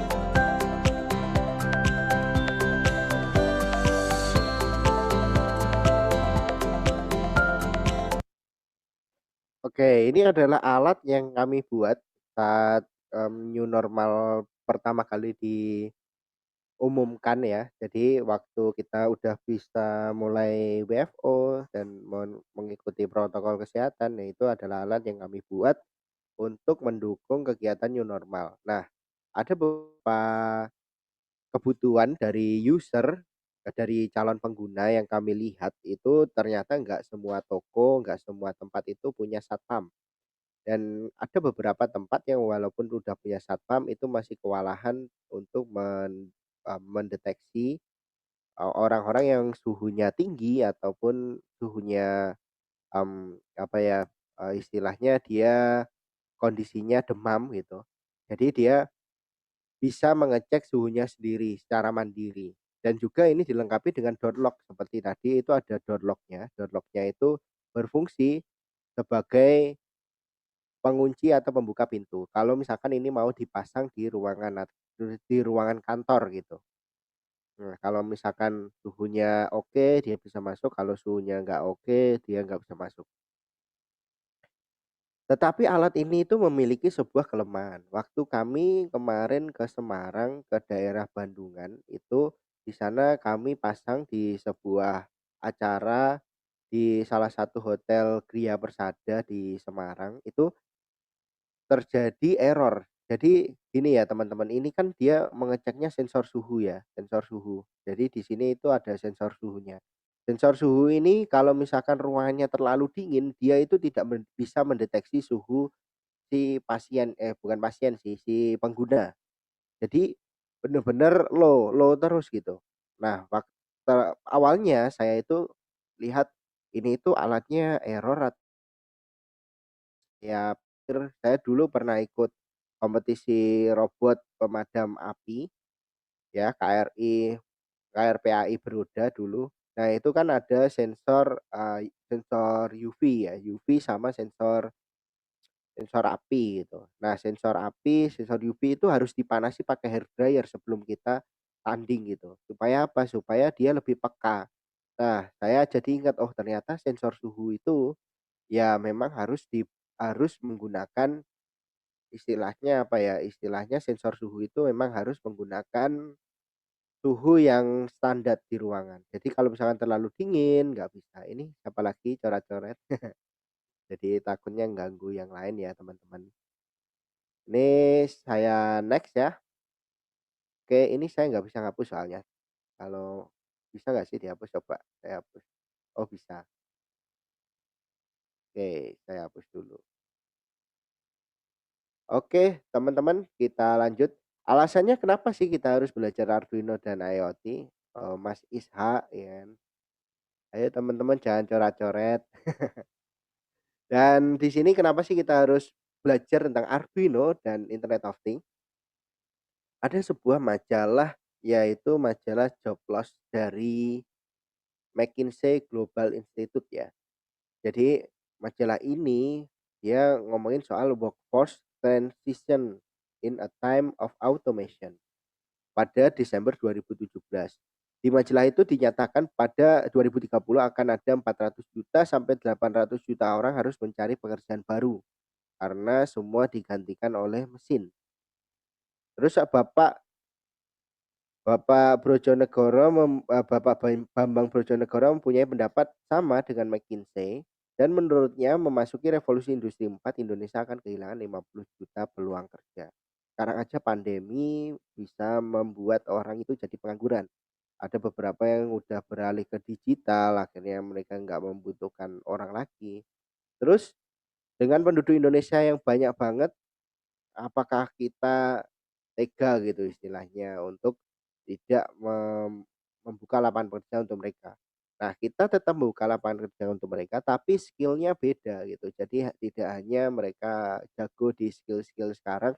Oke, ini adalah alat yang kami buat saat, new normal pertama kali diumumkan ya. Jadi waktu kita udah bisa mulai WFO dan mengikuti protokol kesehatan, nah itu adalah alat yang kami buat untuk mendukung kegiatan new normal. Nah, ada beberapa kebutuhan dari user, dari calon pengguna yang kami lihat itu ternyata nggak semua toko, nggak semua tempat itu punya satpam. Dan ada beberapa tempat yang walaupun udah punya satpam itu masih kewalahan untuk mendeteksi, orang-orang yang suhunya tinggi ataupun suhunya, apa ya, istilahnya dia kondisinya demam gitu. Jadi dia bisa mengecek suhunya sendiri secara mandiri. Dan juga ini dilengkapi dengan door lock seperti tadi itu ada door lock-nya. Door lock-nya itu berfungsi sebagai pengunci atau pembuka pintu. Kalau misalkan ini mau dipasang di ruangan kantor gitu. Nah, kalau misalkan suhunya oke, dia bisa masuk, kalau suhunya nggak oke, dia nggak bisa masuk. Tetapi alat ini itu memiliki sebuah kelemahan. Waktu kami kemarin ke Semarang, ke daerah Bandungan, itu di sana kami pasang di sebuah acara di salah satu hotel Gria Persada di Semarang, itu terjadi error. Jadi gini ya teman-teman, ini kan dia mengeceknya sensor suhu ya, sensor suhu. Jadi di sini itu ada sensor suhunya. Sensor suhu ini kalau misalkan ruangannya terlalu dingin, dia itu tidak bisa mendeteksi suhu si pasien, bukan pasien sih, si pengguna. Jadi bener-bener low terus gitu. Nah, awalnya saya itu lihat ini itu alatnya error. Ya, terus saya dulu pernah ikut kompetisi robot pemadam api ya, KRPAI beroda dulu. Nah, itu kan ada sensor UV ya, UV sama sensor sensor api gitu. Nah, sensor api, sensor UV itu harus dipanasi pakai hair dryer sebelum kita tanding gitu. Supaya apa? Supaya dia lebih peka. Nah, saya jadi ingat, oh ternyata sensor suhu itu ya memang harus menggunakan istilahnya apa ya, istilahnya sensor suhu itu memang harus menggunakan suhu yang standar di ruangan. Jadi kalau misalkan terlalu dingin nggak bisa. Ini apalagi coret-coret, jadi takutnya ganggu yang lain ya teman-teman. Ini saya next ya. Oke, ini saya nggak bisa ngapus soalnya. Kalau bisa nggak sih dihapus, coba saya hapus. Oh bisa. Oke, saya hapus dulu. Oke, teman-teman, kita lanjut. Alasannya kenapa sih kita harus belajar Arduino dan IoT? Mas Ishak, ya kan. Ayo teman-teman jangan coret-coret. Dan di sini kenapa sih kita harus belajar tentang Arduino dan Internet of Things? Ada sebuah majalah, yaitu majalah Joblos dari McKinsey Global Institute ya. Jadi majalah ini dia ngomongin soal workforce transition in a time of automation pada Desember 2017. Di majalah itu dinyatakan pada 2030 akan ada 400 juta sampai 800 juta orang harus mencari pekerjaan baru karena semua digantikan oleh mesin. Terus Bapak Brojonegoro Bapak Bambang Brojonegoro mempunyai pendapat sama dengan McKinsey dan menurutnya memasuki revolusi industri 4 Indonesia akan kehilangan 50 juta peluang kerja. Sekarang aja pandemi bisa membuat orang itu jadi pengangguran. Ada beberapa yang udah beralih ke digital, akhirnya mereka nggak membutuhkan orang lagi. Terus dengan penduduk Indonesia yang banyak banget, apakah kita tega gitu istilahnya untuk tidak membuka lapangan kerja untuk mereka. Nah, kita tetap membuka lapangan kerja untuk mereka, tapi skillnya beda gitu. Jadi tidak hanya mereka jago di skill-skill sekarang,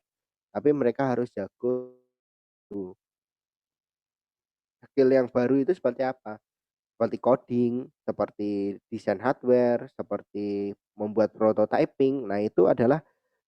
tapi mereka harus jago skill yang baru itu seperti apa? Seperti coding, seperti desain hardware, seperti membuat prototyping. Nah, itu adalah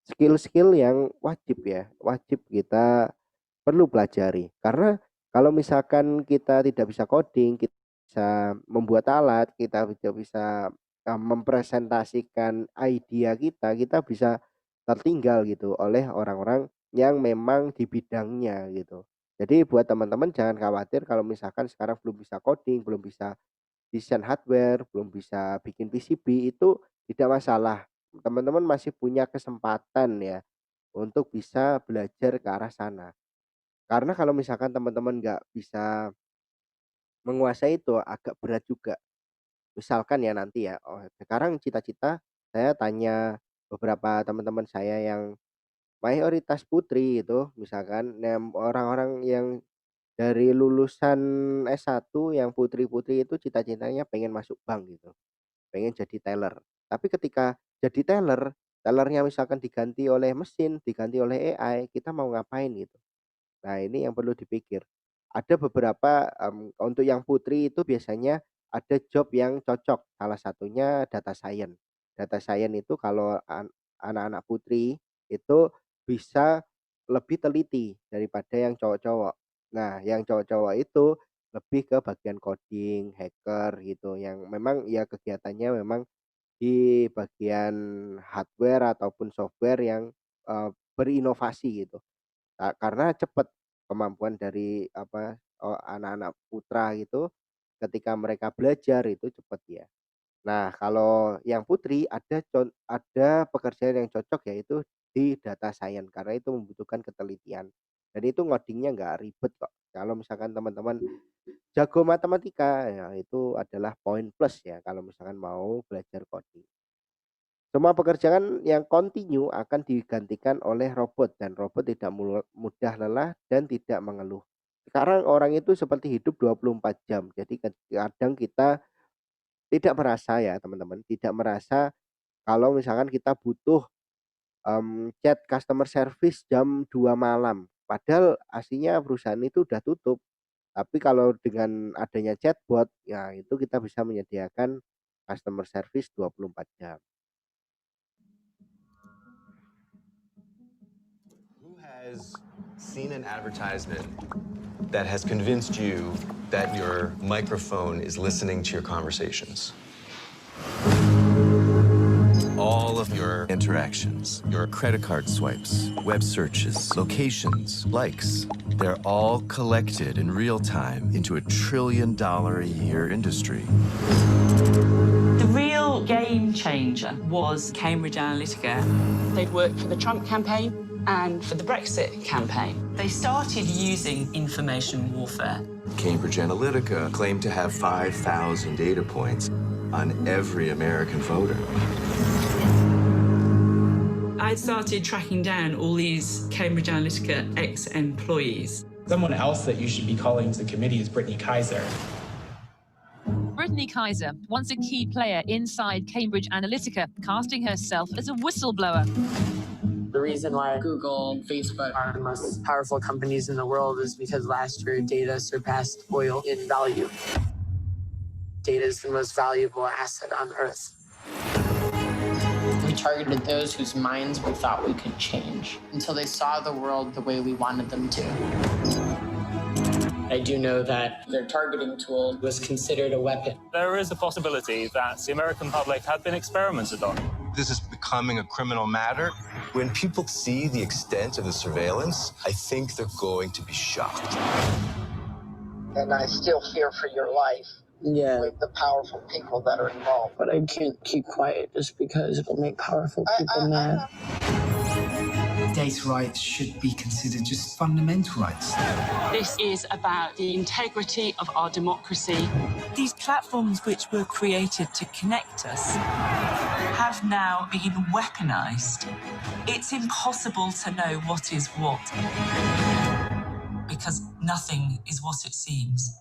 skill-skill yang wajib ya, wajib kita perlu pelajari. Karena kalau misalkan kita tidak bisa coding, kita bisa membuat alat, kita tidak bisa mempresentasikan idea kita, kita bisa tertinggal gitu oleh orang-orang yang memang di bidangnya gitu. Jadi buat teman-teman jangan khawatir kalau misalkan sekarang belum bisa coding, belum bisa desain hardware, belum bisa bikin PCB itu tidak masalah. Teman-teman masih punya kesempatan ya untuk bisa belajar ke arah sana. Karena kalau misalkan teman-teman nggak bisa menguasai itu agak berat juga. Misalkan ya nanti ya, oh sekarang cita-cita saya tanya beberapa teman-teman saya yang mayoritas putri itu misalkan, nah orang-orang yang dari lulusan S1 yang putri-putri itu cita-citanya pengen masuk bank gitu, pengen jadi teller. Tapi ketika jadi teller, tellernya misalkan diganti oleh mesin, diganti oleh AI, kita mau ngapain gitu. Nah, ini yang perlu dipikir. Ada beberapa, untuk yang putri itu biasanya ada job yang cocok, salah satunya data science. Data science itu kalau anak-anak putri itu bisa lebih teliti daripada yang cowok-cowok. Nah, yang cowok-cowok itu lebih ke bagian coding, hacker gitu, yang memang ya kegiatannya memang di bagian hardware ataupun software yang, berinovasi gitu. Karena cepat kemampuan dari anak-anak putra gitu, ketika mereka belajar itu cepat ya. Nah, kalau yang putri ada pekerjaan yang cocok yaitu di data science karena itu membutuhkan ketelitian dan itu ngodingnya nggak ribet kok. Kalau misalkan teman-teman jago matematika, ya itu adalah poin plus ya kalau misalkan mau belajar coding. Semua pekerjaan yang kontinu akan digantikan oleh robot dan robot tidak mudah lelah dan tidak mengeluh. Sekarang orang itu seperti hidup 24 jam. Jadi kadang kita tidak merasa ya teman-teman, tidak merasa kalau misalkan kita butuh, chat customer service jam 2 malam. Padahal aslinya perusahaan itu udah tutup. Tapi kalau dengan adanya chatbot, ya itu kita bisa menyediakan customer service 24 jam. Who has seen an advertisement that has convinced you that your microphone is listening to your conversations? All of your interactions, your credit card swipes, web searches, locations, likes, they're all collected in real time into a $1 trillion a year industry. The real game changer was Cambridge Analytica. They'd worked for the Trump campaign and for the Brexit campaign. They started using information warfare. Cambridge Analytica claimed to have 5,000 data points on every American voter. I started tracking down all these Cambridge Analytica ex-employees. Someone else that you should be calling to the committee is Brittany Kaiser. Brittany Kaiser, once a key player inside Cambridge Analytica, casting herself as a whistleblower. The reason why Google and Facebook are the most powerful companies in the world is because last year data surpassed oil in value. Data is the most valuable asset on Earth. We targeted those whose minds we thought we could change until they saw the world the way we wanted them to. I do know that their targeting tool was considered a weapon. There is a possibility that the American public have been experimented on. This is becoming a criminal matter. When people see the extent of the surveillance, I think they're going to be shocked. And I still fear for your life. Yeah. With the powerful people that are involved. But I can't keep quiet just because it'll make powerful people mad. Data rights should be considered just fundamental rights. This is about the integrity of our democracy. These platforms which were created to connect us have now been weaponized. It's impossible to know what is what, because nothing is what it seems.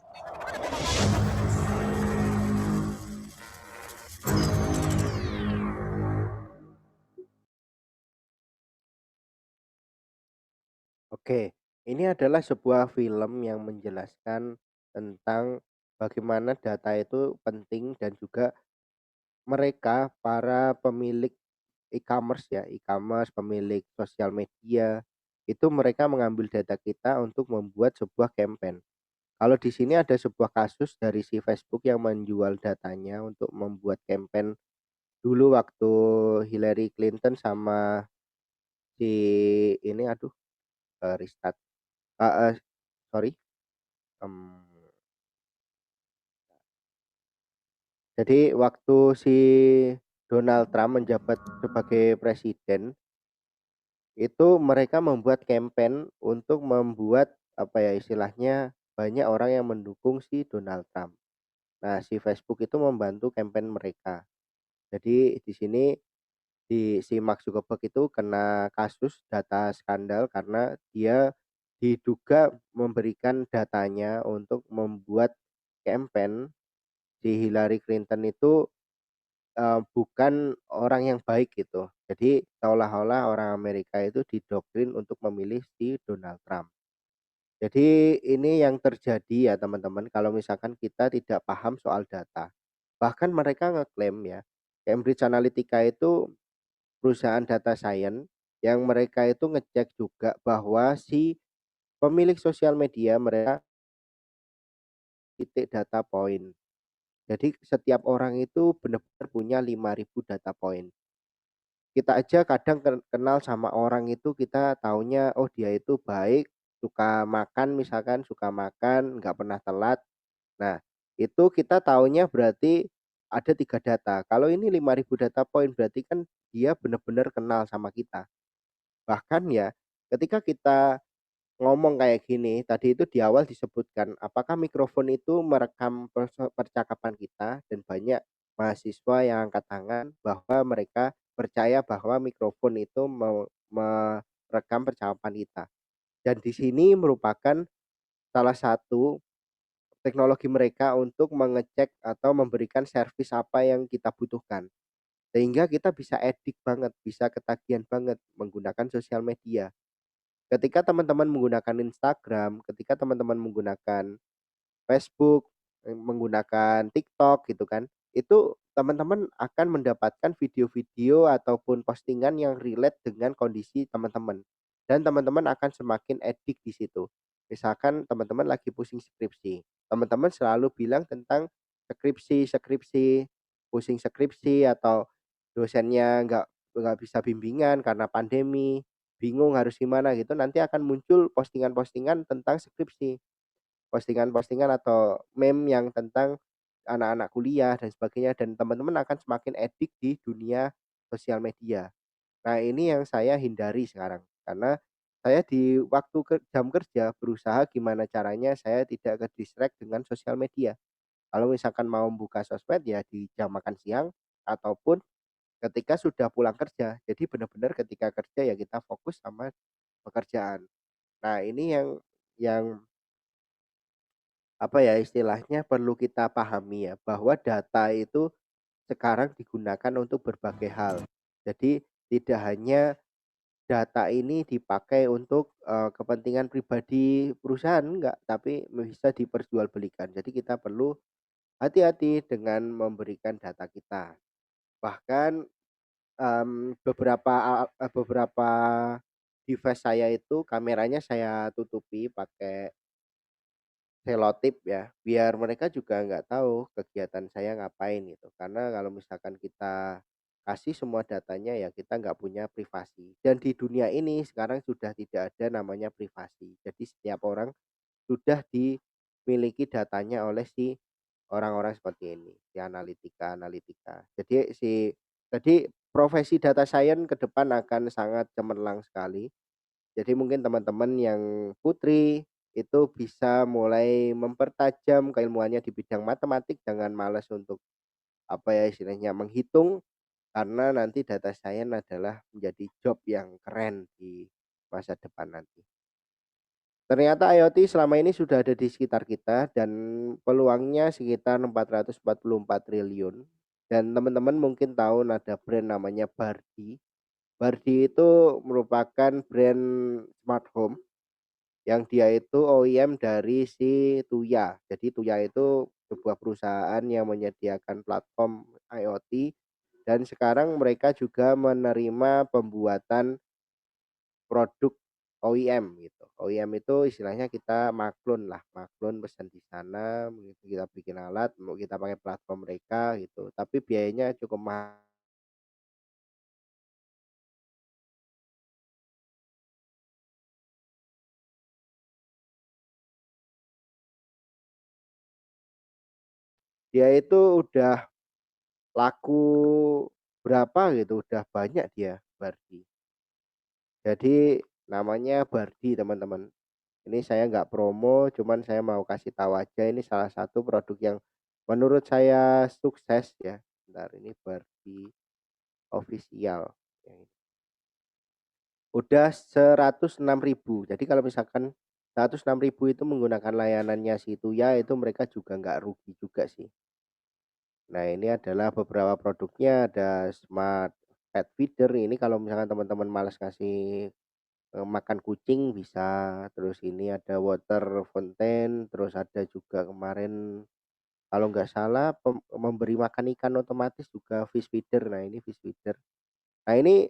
Oke, ini adalah sebuah film yang menjelaskan tentang bagaimana data itu penting dan juga mereka para pemilik e-commerce ya, e-commerce, pemilik sosial media, itu mereka mengambil data kita untuk membuat sebuah campaign. Kalau di sini ada sebuah kasus dari si Facebook yang menjual datanya untuk membuat campaign dulu waktu Hillary Clinton sama si ini restart. Sorry. Jadi waktu si Donald Trump menjabat sebagai presiden, itu mereka membuat campaign untuk membuat istilahnya banyak orang yang mendukung si Donald Trump. Nah, si Facebook itu membantu campaign mereka. Jadi di sini si Mark Zuckerberg itu kena kasus data skandal karena dia diduga memberikan datanya untuk membuat campaign si Hillary Clinton itu bukan orang yang baik gitu. Jadi seolah-olah orang Amerika itu didoktrin untuk memilih si Donald Trump. Jadi ini yang terjadi ya teman-teman kalau misalkan kita tidak paham soal data. Bahkan mereka ngeklaim ya, Cambridge Analytica itu perusahaan data science yang mereka itu ngecek juga bahwa si pemilik sosial media mereka titik data point. Jadi setiap orang itu benar-benar punya 5.000 data point. Kita aja kadang kenal sama orang itu kita taunya, oh dia itu baik, suka makan misalkan, suka makan, nggak pernah telat. Nah, itu kita taunya berarti ada 3 data. Kalau ini 5.000 data point berarti kan dia benar-benar kenal sama kita. Bahkan ya, ketika kita ngomong kayak gini, tadi itu di awal disebutkan, apakah mikrofon itu merekam percakapan kita dan banyak mahasiswa yang angkat tangan bahwa mereka percaya bahwa mikrofon itu merekam percakapan kita. Dan di sini merupakan salah satu teknologi mereka untuk mengecek atau memberikan servis apa yang kita butuhkan. Sehingga kita bisa edik banget, bisa ketagihan banget menggunakan sosial media. Ketika teman-teman menggunakan Instagram, ketika teman-teman menggunakan Facebook, menggunakan TikTok gitu kan, itu teman-teman akan mendapatkan video-video ataupun postingan yang relate dengan kondisi teman-teman. Dan teman-teman akan semakin edik di situ. Misalkan teman-teman lagi pusing skripsi, teman-teman selalu bilang tentang skripsi, pusing skripsi atau dosennya nggak bisa bimbingan karena pandemi, bingung harus gimana gitu, nanti akan muncul postingan-postingan tentang skripsi. Postingan-postingan atau meme yang tentang anak-anak kuliah dan sebagainya dan teman-teman akan semakin edik di dunia sosial media. Nah, ini yang saya hindari sekarang karena saya di waktu jam kerja berusaha gimana caranya saya tidak ke-distract dengan sosial media. Kalau misalkan mau buka sosmed ya di jam makan siang ataupun ketika sudah pulang kerja. Jadi benar-benar ketika kerja ya kita fokus sama pekerjaan. Nah, ini yang apa ya istilahnya perlu kita pahami ya, bahwa data itu sekarang digunakan untuk berbagai hal. Jadi tidak hanya data ini dipakai untuk, kepentingan pribadi perusahaan enggak, tapi bisa diperjualbelikan. Jadi kita perlu hati-hati dengan memberikan data kita. Bahkan, beberapa device saya itu kameranya saya tutupi pakai selotip ya, biar mereka juga nggak tahu kegiatan saya ngapain gitu. Karena kalau misalkan kita kasih semua datanya ya kita nggak punya privasi. Dan di dunia ini sekarang sudah tidak ada namanya privasi. Jadi setiap orang sudah dimiliki datanya oleh si orang-orang seperti ini, si analitika-analitika. Jadi profesi data science ke depan akan sangat cemerlang sekali. Jadi mungkin teman-teman yang putri itu bisa mulai mempertajam keilmuannya di bidang matematik, jangan malas untuk apa ya istilahnya menghitung karena nanti data science adalah menjadi job yang keren di masa depan nanti. Ternyata IoT selama ini sudah ada di sekitar kita dan peluangnya sekitar 444 triliun. Dan teman-teman mungkin tahu ada brand namanya Bardi. Bardi itu merupakan brand smart home yang dia itu OEM dari si Tuya. Jadi Tuya itu sebuah perusahaan yang menyediakan platform IoT dan sekarang mereka juga menerima pembuatan produk OEM gitu. OEM itu istilahnya kita maklun lah, maklun pesan di sana, begitu kita bikin alat, mau kita pakai platform mereka gitu. Tapi biayanya cukup mahal. Dia itu udah laku berapa gitu, udah banyak dia Bardi. Jadi namanya Bardi teman-teman. Ini saya nggak promo, cuman saya mau kasih tahu aja ini salah satu produk yang menurut saya sukses ya. Bentar ini Bardi official. Udah 106.000. Jadi kalau misalkan 106.000 itu menggunakan layanannya si Tuya itu mereka juga nggak rugi juga sih. Nah, ini adalah beberapa produknya, ada smart pet feeder, ini kalau misalkan teman-teman malas ngasih, makan kucing bisa, terus ini ada water fountain, terus ada juga kemarin kalau nggak salah memberi makan ikan otomatis juga fish feeder. Nah, ini fish feeder. Nah ini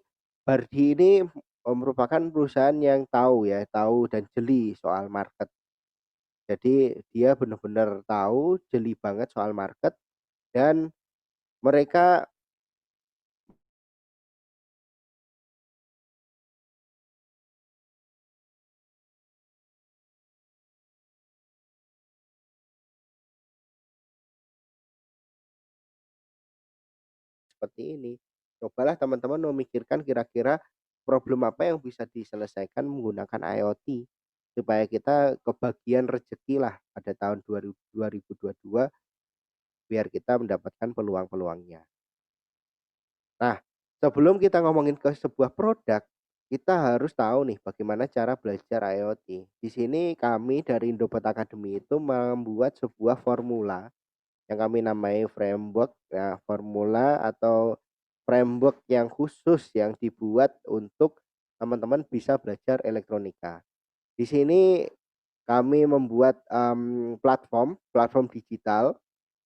Bardi ini merupakan perusahaan yang tahu ya, tahu dan jeli soal market. Jadi dia benar-benar tahu, jeli banget soal market dan mereka seperti ini. Cobalah teman-teman memikirkan kira-kira problem apa yang bisa diselesaikan menggunakan IoT supaya kita kebagian rezeki lah pada tahun 2022 biar kita mendapatkan peluang-peluangnya. Nah, sebelum kita ngomongin ke sebuah produk, kita harus tahu nih bagaimana cara belajar IoT. Di sini kami dari Indobot Academy itu membuat sebuah formula yang kami namai framework ya, formula atau framework yang khusus yang dibuat untuk teman-teman bisa belajar elektronika. Di sini kami membuat platform digital.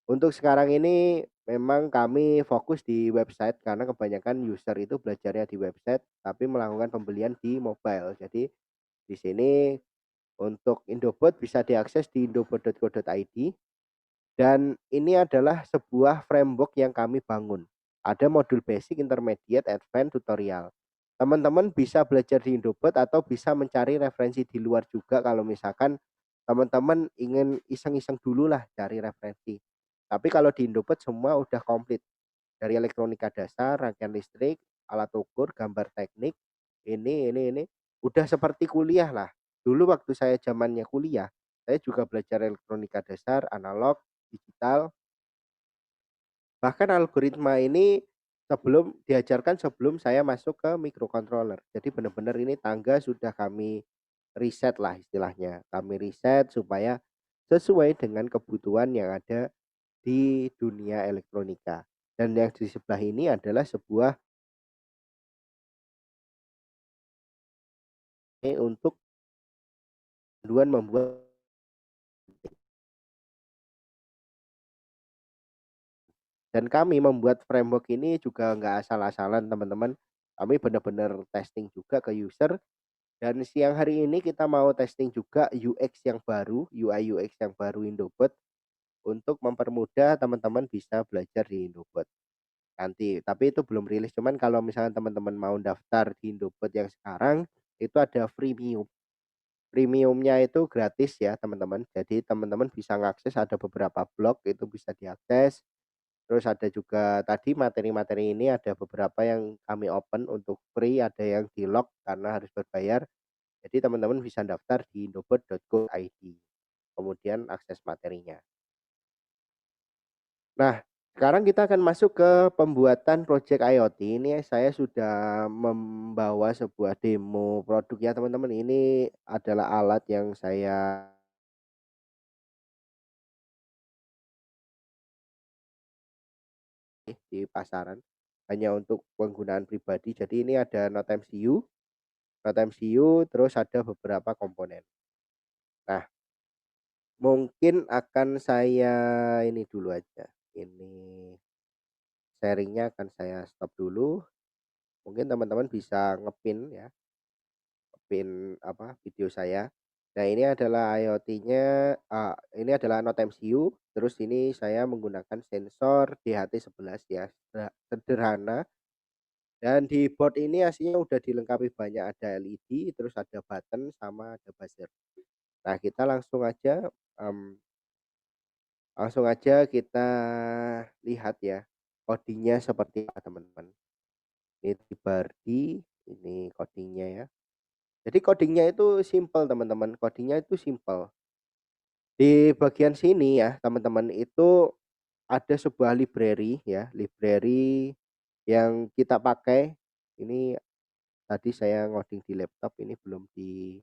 Untuk sekarang ini memang kami fokus di website karena kebanyakan user itu belajarnya di website tapi melakukan pembelian di mobile. Jadi di sini untuk Indobot bisa diakses di indobot.co.id dan ini adalah sebuah framework yang kami bangun. Ada modul basic, intermediate, advance, tutorial. Teman-teman bisa belajar di Indobot atau bisa mencari referensi di luar juga kalau misalkan teman-teman ingin iseng-iseng dulu lah cari referensi. Tapi kalau di Indobot semua udah komplit. Dari elektronika dasar, rangkaian listrik, alat ukur, gambar teknik, ini. Udah seperti kuliah lah. Dulu waktu saya zamannya kuliah, saya juga belajar elektronika dasar, analog, digital. Bahkan algoritma ini sebelum saya masuk ke microcontroller. Jadi benar-benar ini tangga sudah kami riset lah istilahnya. Kami riset supaya sesuai dengan kebutuhan yang ada di dunia elektronika. Dan yang di sebelah ini adalah sebuah untuk panduan membuat. Dan kami membuat framework ini juga nggak asal-asalan teman-teman. Kami benar-benar testing juga ke user. Dan siang hari ini kita mau testing juga UX yang baru, UI UX yang baru Indobot untuk mempermudah teman-teman bisa belajar di Indobot nanti. Tapi itu belum rilis. Cuman kalau misalnya teman-teman mau daftar di Indobot yang sekarang, itu ada freemium. Premiumnya itu gratis ya teman-teman. Jadi teman-teman bisa mengakses ada beberapa blog itu bisa diakses. Terus ada juga tadi materi-materi ini ada beberapa yang kami open untuk free, ada yang di lock karena harus berbayar. Jadi teman-teman bisa daftar di indobot.co.id. Kemudian akses materinya. Nah, sekarang kita akan masuk ke pembuatan project IoT. Ini saya sudah membawa sebuah demo produknya teman-teman. Ini adalah alat yang saya di pasaran hanya untuk penggunaan pribadi. Jadi ini ada Note MCU, terus ada beberapa komponen. Nah, mungkin akan saya ini dulu aja. Ini sharingnya akan saya stop dulu. Mungkin teman-teman bisa ngepin ya, ngepin video saya. Nah ini adalah IoT-nya, ini adalah Note MCU. Terus ini saya menggunakan sensor DHT11 ya, sederhana. Dan di board ini aslinya udah dilengkapi banyak, ada LED, terus ada button sama ada buzzer. Nah kita langsung aja kita lihat ya codingnya seperti apa teman-teman. Ini di Bardi, ini codingnya ya. Jadi codingnya itu simple teman-teman, codingnya itu simple. Di bagian sini ya teman-teman itu ada sebuah library ya, library yang kita pakai. Ini tadi saya ngoding di laptop, ini belum di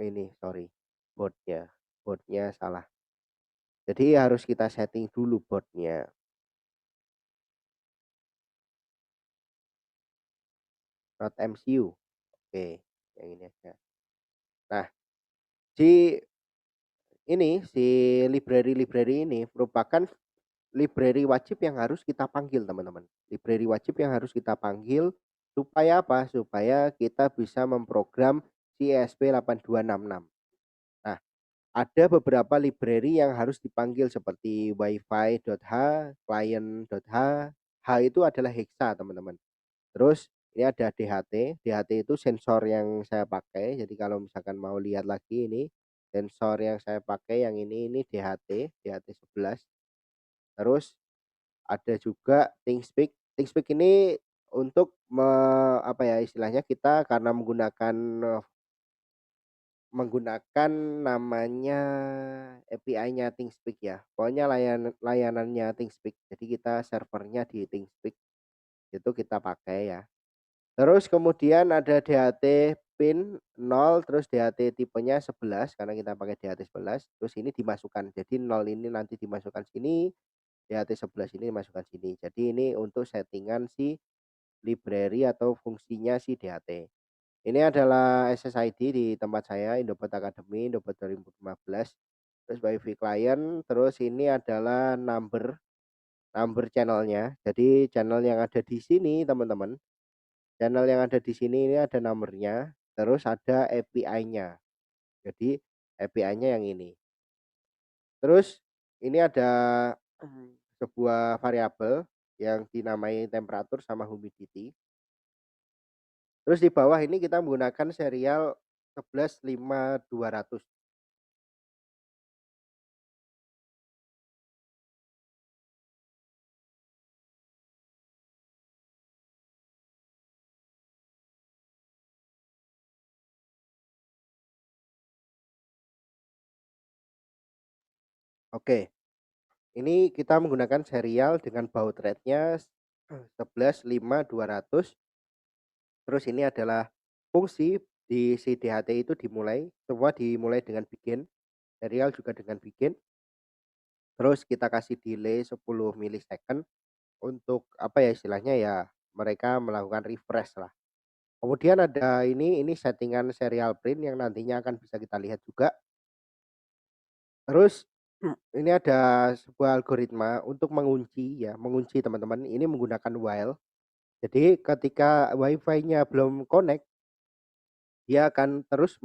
ini sorry, boardnya salah. Jadi harus kita setting dulu boardnya. Note MCU. Oke, yang ini aja. Nah, si library ini merupakan library wajib yang harus kita panggil, teman-teman. Library wajib yang harus kita panggil supaya apa? Supaya kita bisa memprogram si ESP8266. Nah, ada beberapa library yang harus dipanggil seperti wifi.h, client.h. H itu adalah hexa, teman-teman. Terus ini ada DHT. DHT itu sensor yang saya pakai. Jadi kalau misalkan mau lihat lagi ini sensor yang saya pakai yang ini DHT 11. Terus ada juga ThinkSpeak. ThinkSpeak ini untuk apa ya istilahnya kita karena menggunakan namanya API-nya ThinkSpeak ya. Pokoknya layanannya ThinkSpeak. Jadi kita servernya di ThinkSpeak. Itu kita pakai ya. Terus kemudian ada DHT pin 0, terus DHT tipenya 11 karena kita pakai DHT 11. Terus ini dimasukkan. Jadi 0 ini nanti dimasukkan sini, DHT 11 ini dimasukkan sini. Jadi ini untuk settingan si library atau fungsinya si DHT. Ini adalah SSID di tempat saya, Indopod Academy, Indopod 2015. Terus WiFi client, terus ini adalah number channelnya. Jadi channel yang ada di sini, teman-teman. Channel yang ada di sini ini ada nomornya, terus ada API-nya. Jadi API-nya yang ini. Terus ini ada sebuah variabel yang dinamai temperatur sama humidity. Terus di bawah ini kita menggunakan serial 115200. Oke. Ini kita menggunakan serial dengan baud rate-nya 115200. Terus ini adalah fungsi di si DHT itu semua dimulai dengan begin, serial juga dengan begin. Terus kita kasih delay 10 milisecond untuk apa ya istilahnya ya mereka melakukan refresh lah. Kemudian ada ini settingan serial print yang nantinya akan bisa kita lihat juga. Terus ini ada sebuah algoritma untuk mengunci teman-teman. Ini menggunakan while. Jadi ketika wifi-nya belum connect, dia akan terus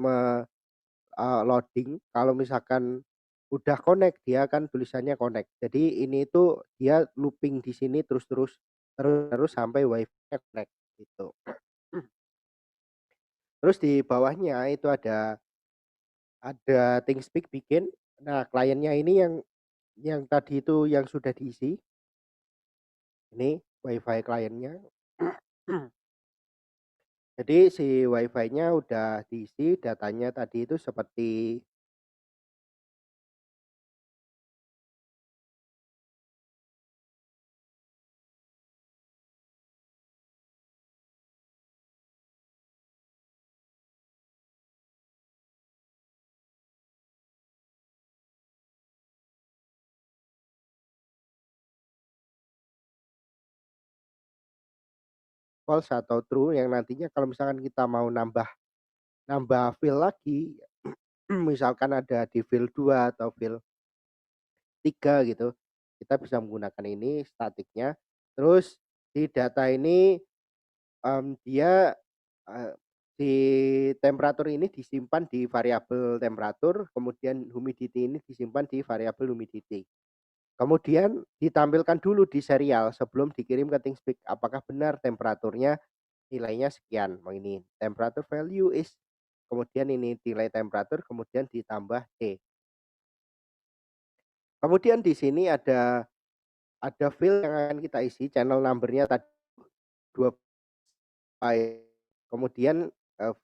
loading. Kalau misalkan udah connect, dia akan tulisannya connect. Jadi ini itu dia looping di sini terus sampai wifi-nya connect gitu. Terus di bawahnya itu ada ThinkSpeak bikin. Nah, kliennya ini yang tadi itu yang sudah diisi. Ini wifi kliennya. Jadi si wifi-nya udah diisi, datanya tadi itu seperti false atau true yang nantinya kalau misalkan kita mau nambah field lagi misalkan ada di field 2 atau field 3 gitu, kita bisa menggunakan ini statiknya. Terus di data ini dia di temperatur ini disimpan di variabel temperatur, kemudian humidity ini disimpan di variabel humidity. Kemudian ditampilkan dulu di serial sebelum dikirim ke ThinkSpeak apakah benar temperaturnya nilainya sekian. Ini temperature value is, kemudian ini nilai temperatur, kemudian ditambah T. Kemudian di sini ada field yang akan kita isi, channel number-nya tadi 2. Kemudian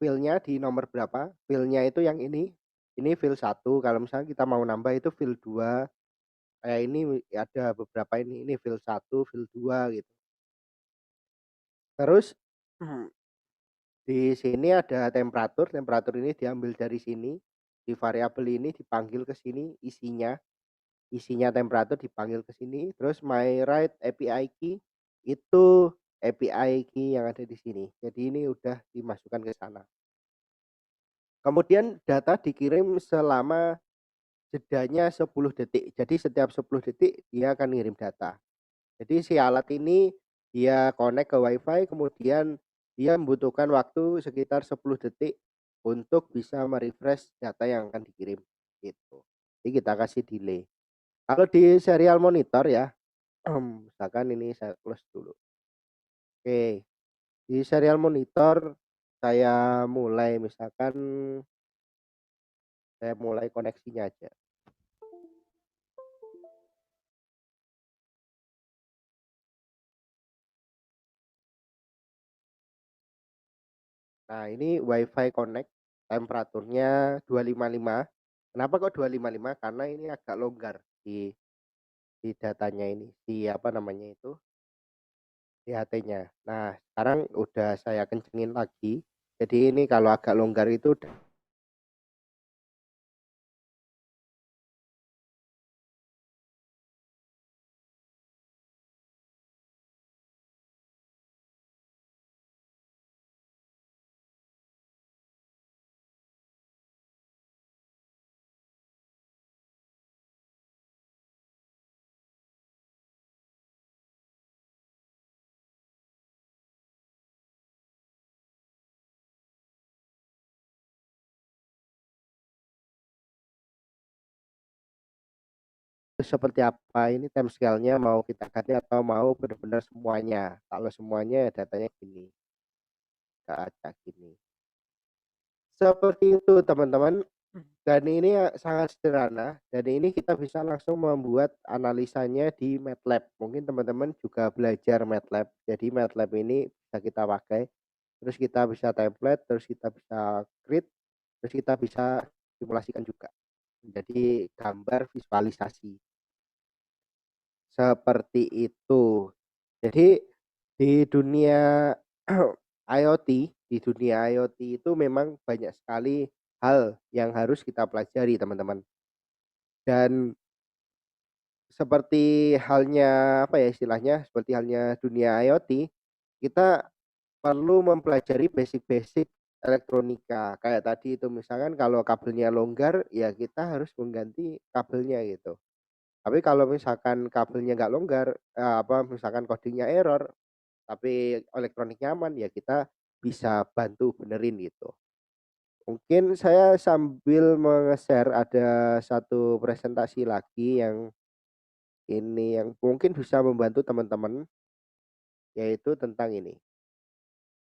field-nya di nomor berapa? Field-nya itu yang ini field 1. Kalau misalnya kita mau nambah itu field 2. Kayak ini ada beberapa ini field 1, field 2 gitu. Terus di sini ada temperatur ini diambil dari sini, di variabel ini dipanggil ke sini isinya temperatur dipanggil ke sini, terus my right API key itu API key yang ada di sini. Jadi ini udah dimasukkan ke sana. Kemudian data dikirim selama jedanya 10 detik. Jadi setiap 10 detik dia akan ngirim data. Jadi si alat ini dia connect ke WiFi, kemudian dia membutuhkan waktu sekitar 10 detik untuk bisa merefresh data yang akan dikirim gitu. Jadi kita kasih delay. Kalau di serial monitor ya, misalkan ini saya close dulu. Oke, di serial monitor saya mulai misalkan saya mulai koneksinya aja. Nah, ini WiFi connect, temperaturnya 255. Kenapa kok 255? Karena ini agak longgar di datanya ini, di apa namanya itu, di HT-nya. Nah, sekarang udah saya kencengin lagi. Jadi ini kalau agak longgar itu seperti apa ini timescale-nya mau kita ganti atau mau benar-benar semuanya. Kalau semuanya ya datanya gini, nggak ada gini. Seperti itu teman-teman. Dan ini sangat sederhana. Dan ini kita bisa langsung membuat analisanya di MATLAB. Mungkin teman-teman juga belajar MATLAB. Jadi MATLAB ini bisa kita pakai. Terus kita bisa template, terus kita bisa create, terus kita bisa simulasikan juga. Jadi gambar visualisasi. Seperti itu. Jadi di dunia IoT itu memang banyak sekali hal yang harus kita pelajari teman-teman. Dan seperti halnya apa ya istilahnya, seperti halnya dunia IoT, kita perlu mempelajari basic-basic elektronika. Kayak tadi itu misalkan kalau kabelnya longgar, ya kita harus mengganti kabelnya gitu. Tapi kalau misalkan kabelnya nggak longgar, misalkan codingnya error, tapi elektroniknya aman, ya kita bisa bantu benerin gitu. Mungkin saya sambil share ada satu presentasi lagi yang ini yang mungkin bisa membantu teman-teman, yaitu tentang ini.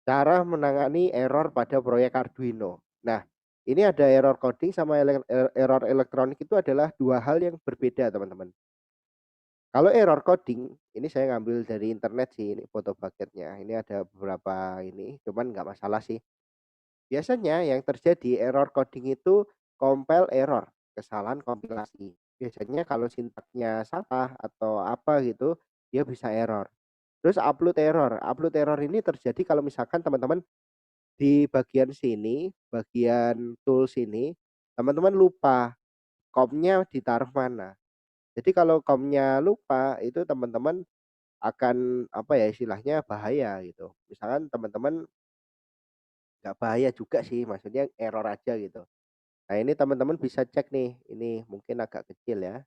Cara menangani error pada proyek Arduino. Nah, ini ada error coding sama error elektronik itu adalah dua hal yang berbeda, teman-teman. Kalau error coding, ini saya ngambil dari internet sih, ini foto bucketnya. Ini ada beberapa ini, cuman nggak masalah sih. Biasanya yang terjadi error coding itu compile error, kesalahan kompilasi. Biasanya kalau sintaknya salah atau apa gitu, dia bisa error. Terus upload error. Upload error ini terjadi kalau misalkan teman-teman di bagian sini, bagian tools ini, teman-teman lupa komnya ditaruh mana. Jadi kalau komnya lupa, itu teman-teman akan apa ya istilahnya bahaya gitu. Misalkan teman-teman nggak bahaya juga sih, maksudnya error aja gitu. Nah ini teman-teman bisa cek nih, ini mungkin agak kecil ya,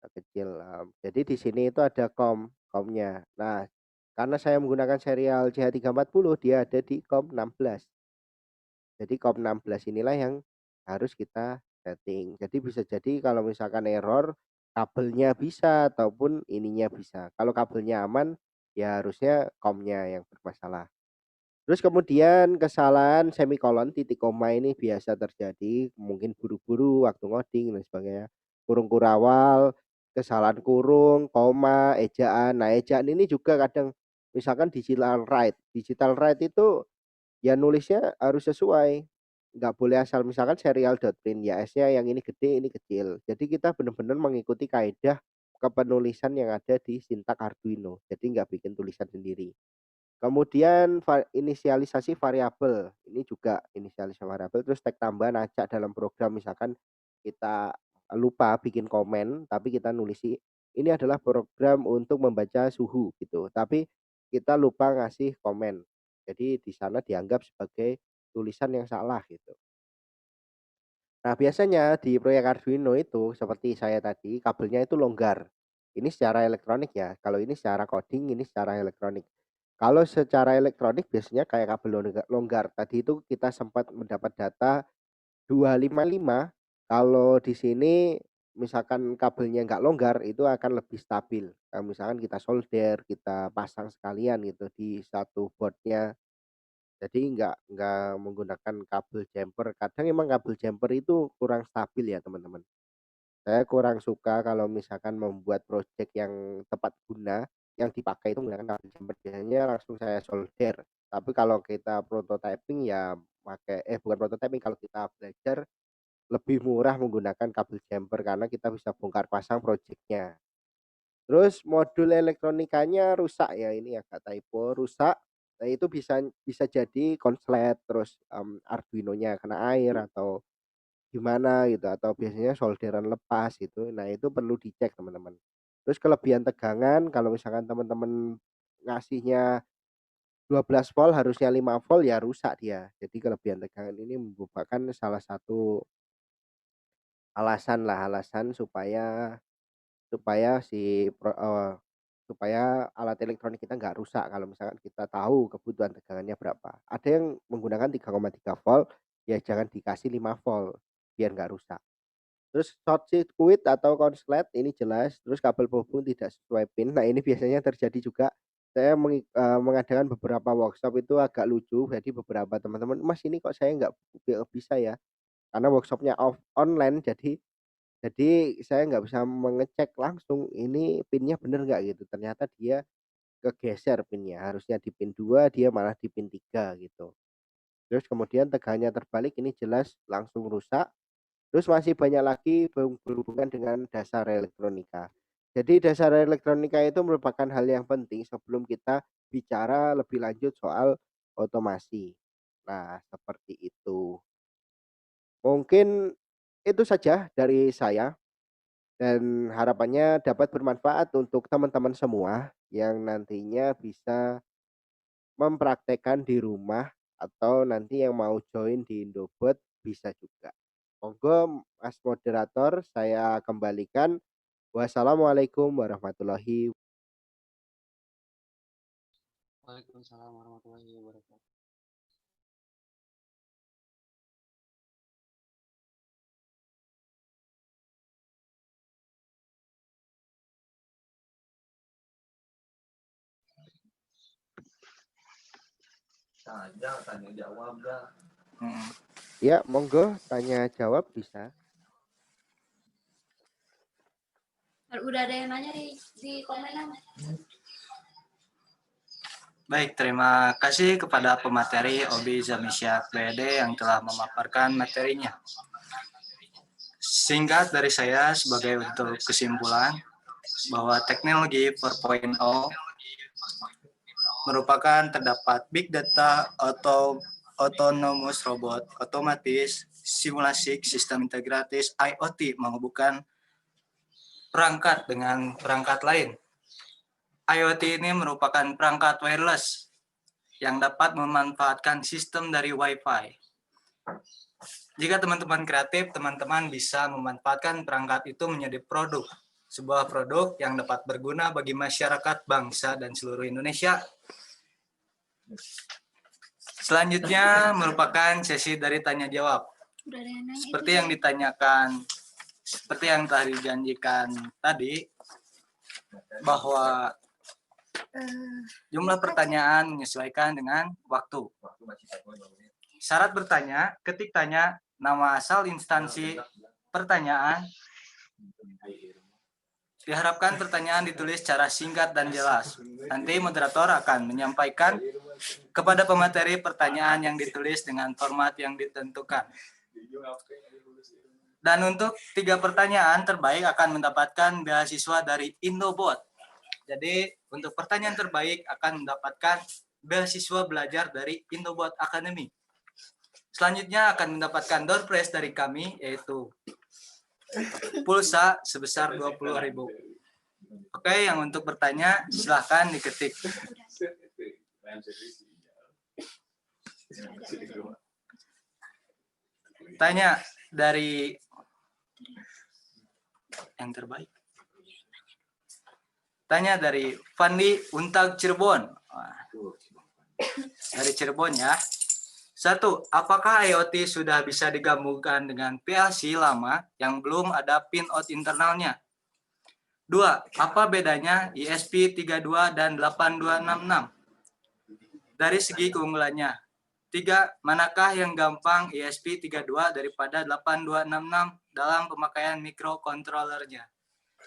agak kecil. Jadi di sini itu ada komnya. Nah karena saya menggunakan serial CH340, dia ada di COM 16. Jadi COM 16 inilah yang harus kita setting. Jadi bisa jadi kalau misalkan error, kabelnya bisa ataupun ininya bisa. Kalau kabelnya aman, ya harusnya COM-nya yang bermasalah. Terus kemudian kesalahan semikolon, titik koma ini biasa terjadi, mungkin buru-buru waktu ngoding dan sebagainya. Kurung kurawal, kesalahan kurung, koma, ejaan. Nah, ejaan ini juga kadang misalkan digital write. Digital write itu ya nulisnya harus sesuai. Nggak boleh asal misalkan serial.print, ya S-nya yang ini gede, ini kecil. Jadi kita benar-benar mengikuti kaedah kepenulisan yang ada di sintak Arduino. Jadi nggak bikin tulisan sendiri. Kemudian inisialisasi variabel. Ini juga inisialisasi variabel, terus tag tambahan acak dalam program. Misalkan kita lupa bikin komen, tapi kita nulisi ini adalah program untuk membaca suhu gitu. Tapi kita lupa ngasih komen. Jadi di sana dianggap sebagai tulisan yang salah gitu. Nah, biasanya di proyek Arduino itu seperti saya tadi, kabelnya itu longgar. Ini secara elektronik ya. Kalau ini secara coding, ini secara elektronik. Kalau secara elektronik biasanya kayak kabel longgar. Tadi itu kita sempat mendapat data 255. Kalau di sini misalkan kabelnya nggak longgar itu akan lebih stabil. Misalkan kita solder, kita pasang sekalian gitu di satu boardnya. Jadi nggak menggunakan kabel jumper. Kadang emang kabel jumper itu kurang stabil ya teman-teman. Saya kurang suka kalau misalkan membuat project yang tepat guna, yang dipakai itu menggunakan kabel jumper. Biasanya langsung saya solder. Tapi kalau kita prototyping ya bukan prototyping, kalau kita belajar lebih murah menggunakan kabel jumper karena kita bisa bongkar pasang projectnya. Terus modul elektronikanya rusak ya, ini agak typo, rusak. Nah, itu bisa jadi konslet, terus Arduino-nya kena air atau gimana gitu, atau biasanya solderan lepas gitu. Nah, itu perlu dicek teman-teman. Terus kelebihan tegangan kalau misalkan teman-teman ngasihnya 12 volt harusnya 5 volt ya rusak dia. Jadi kelebihan tegangan ini merupakan salah satu alasan supaya supaya supaya alat elektronik kita nggak rusak kalau misalkan kita tahu kebutuhan tegangannya berapa. Ada yang menggunakan 3,3 volt, ya jangan dikasih 5 volt biar nggak rusak. Terus short circuit atau konslet ini jelas, terus kabel penghubung tidak sesuai pin. Nah, ini biasanya terjadi juga. Saya mengadakan beberapa workshop itu agak lucu. Jadi beberapa teman-teman, "Mas, ini kok saya nggak bisa ya?" Karena workshopnya online, jadi saya nggak bisa mengecek langsung ini pinnya bener nggak gitu. Ternyata dia kegeser pinnya, harusnya di pin 2 dia malah di pin 3 gitu. Terus kemudian tegangannya terbalik, ini jelas langsung rusak. Terus masih banyak lagi berhubungan dengan dasar elektronika. Jadi dasar elektronika itu merupakan hal yang penting sebelum kita bicara lebih lanjut soal otomasi. Nah, seperti itu. Mungkin itu saja dari saya. Dan harapannya dapat bermanfaat untuk teman-teman semua yang nantinya bisa mempraktekkan di rumah atau nanti yang mau join di Indobot bisa juga. Monggo Mas Moderator saya kembalikan. Wassalamualaikum warahmatullahi. Waalaikumsalam warahmatullahi wabarakatuh. Tanya jawab dah. Ya, monggo tanya jawab bisa. Udah ada yang nanya di komenan. Baik, terima kasih kepada pemateri Obi Zamisya PhD yang telah memaparkan materinya. Singkat dari saya sebagai untuk kesimpulan bahwa teknologi 4.0 merupakan terdapat big data atau autonomous robot, otomatis, simulasi, sistem integratis, IoT menghubungkan perangkat dengan perangkat lain. IoT ini merupakan perangkat wireless yang dapat memanfaatkan sistem dari Wi-Fi. Jika teman-teman kreatif, teman-teman bisa memanfaatkan perangkat itu menjadi produk. Sebuah produk yang dapat berguna bagi masyarakat, bangsa, dan seluruh Indonesia. Selanjutnya merupakan sesi dari tanya jawab. Seperti yang ditanyakan, seperti yang telah dijanjikan tadi, bahwa jumlah pertanyaan menyesuaikan dengan waktu. Syarat bertanya, ketik tanya, nama asal instansi pertanyaan. Diharapkan pertanyaan ditulis secara singkat dan jelas. Nanti moderator akan menyampaikan kepada pemateri pertanyaan yang ditulis dengan format yang ditentukan. Dan untuk 3 pertanyaan terbaik akan mendapatkan beasiswa dari Indobot. Jadi untuk pertanyaan terbaik akan mendapatkan beasiswa belajar dari Indobot Academy. Selanjutnya akan mendapatkan door prize dari kami, yaitu pulsa sebesar 20.000. Oke, yang untuk bertanya silahkan diketik. Tanya, dari yang terbaik. Tanya dari Fandi Untag Cirebon. Dari Cirebon ya. 1. Apakah IoT sudah bisa digabungkan dengan PLC lama yang belum ada pinout internalnya? 2. Apa bedanya ESP32 dan 8266? Dari segi keunggulannya. 3. Manakah yang gampang ESP32 daripada 8266 dalam pemakaian microcontrollernya?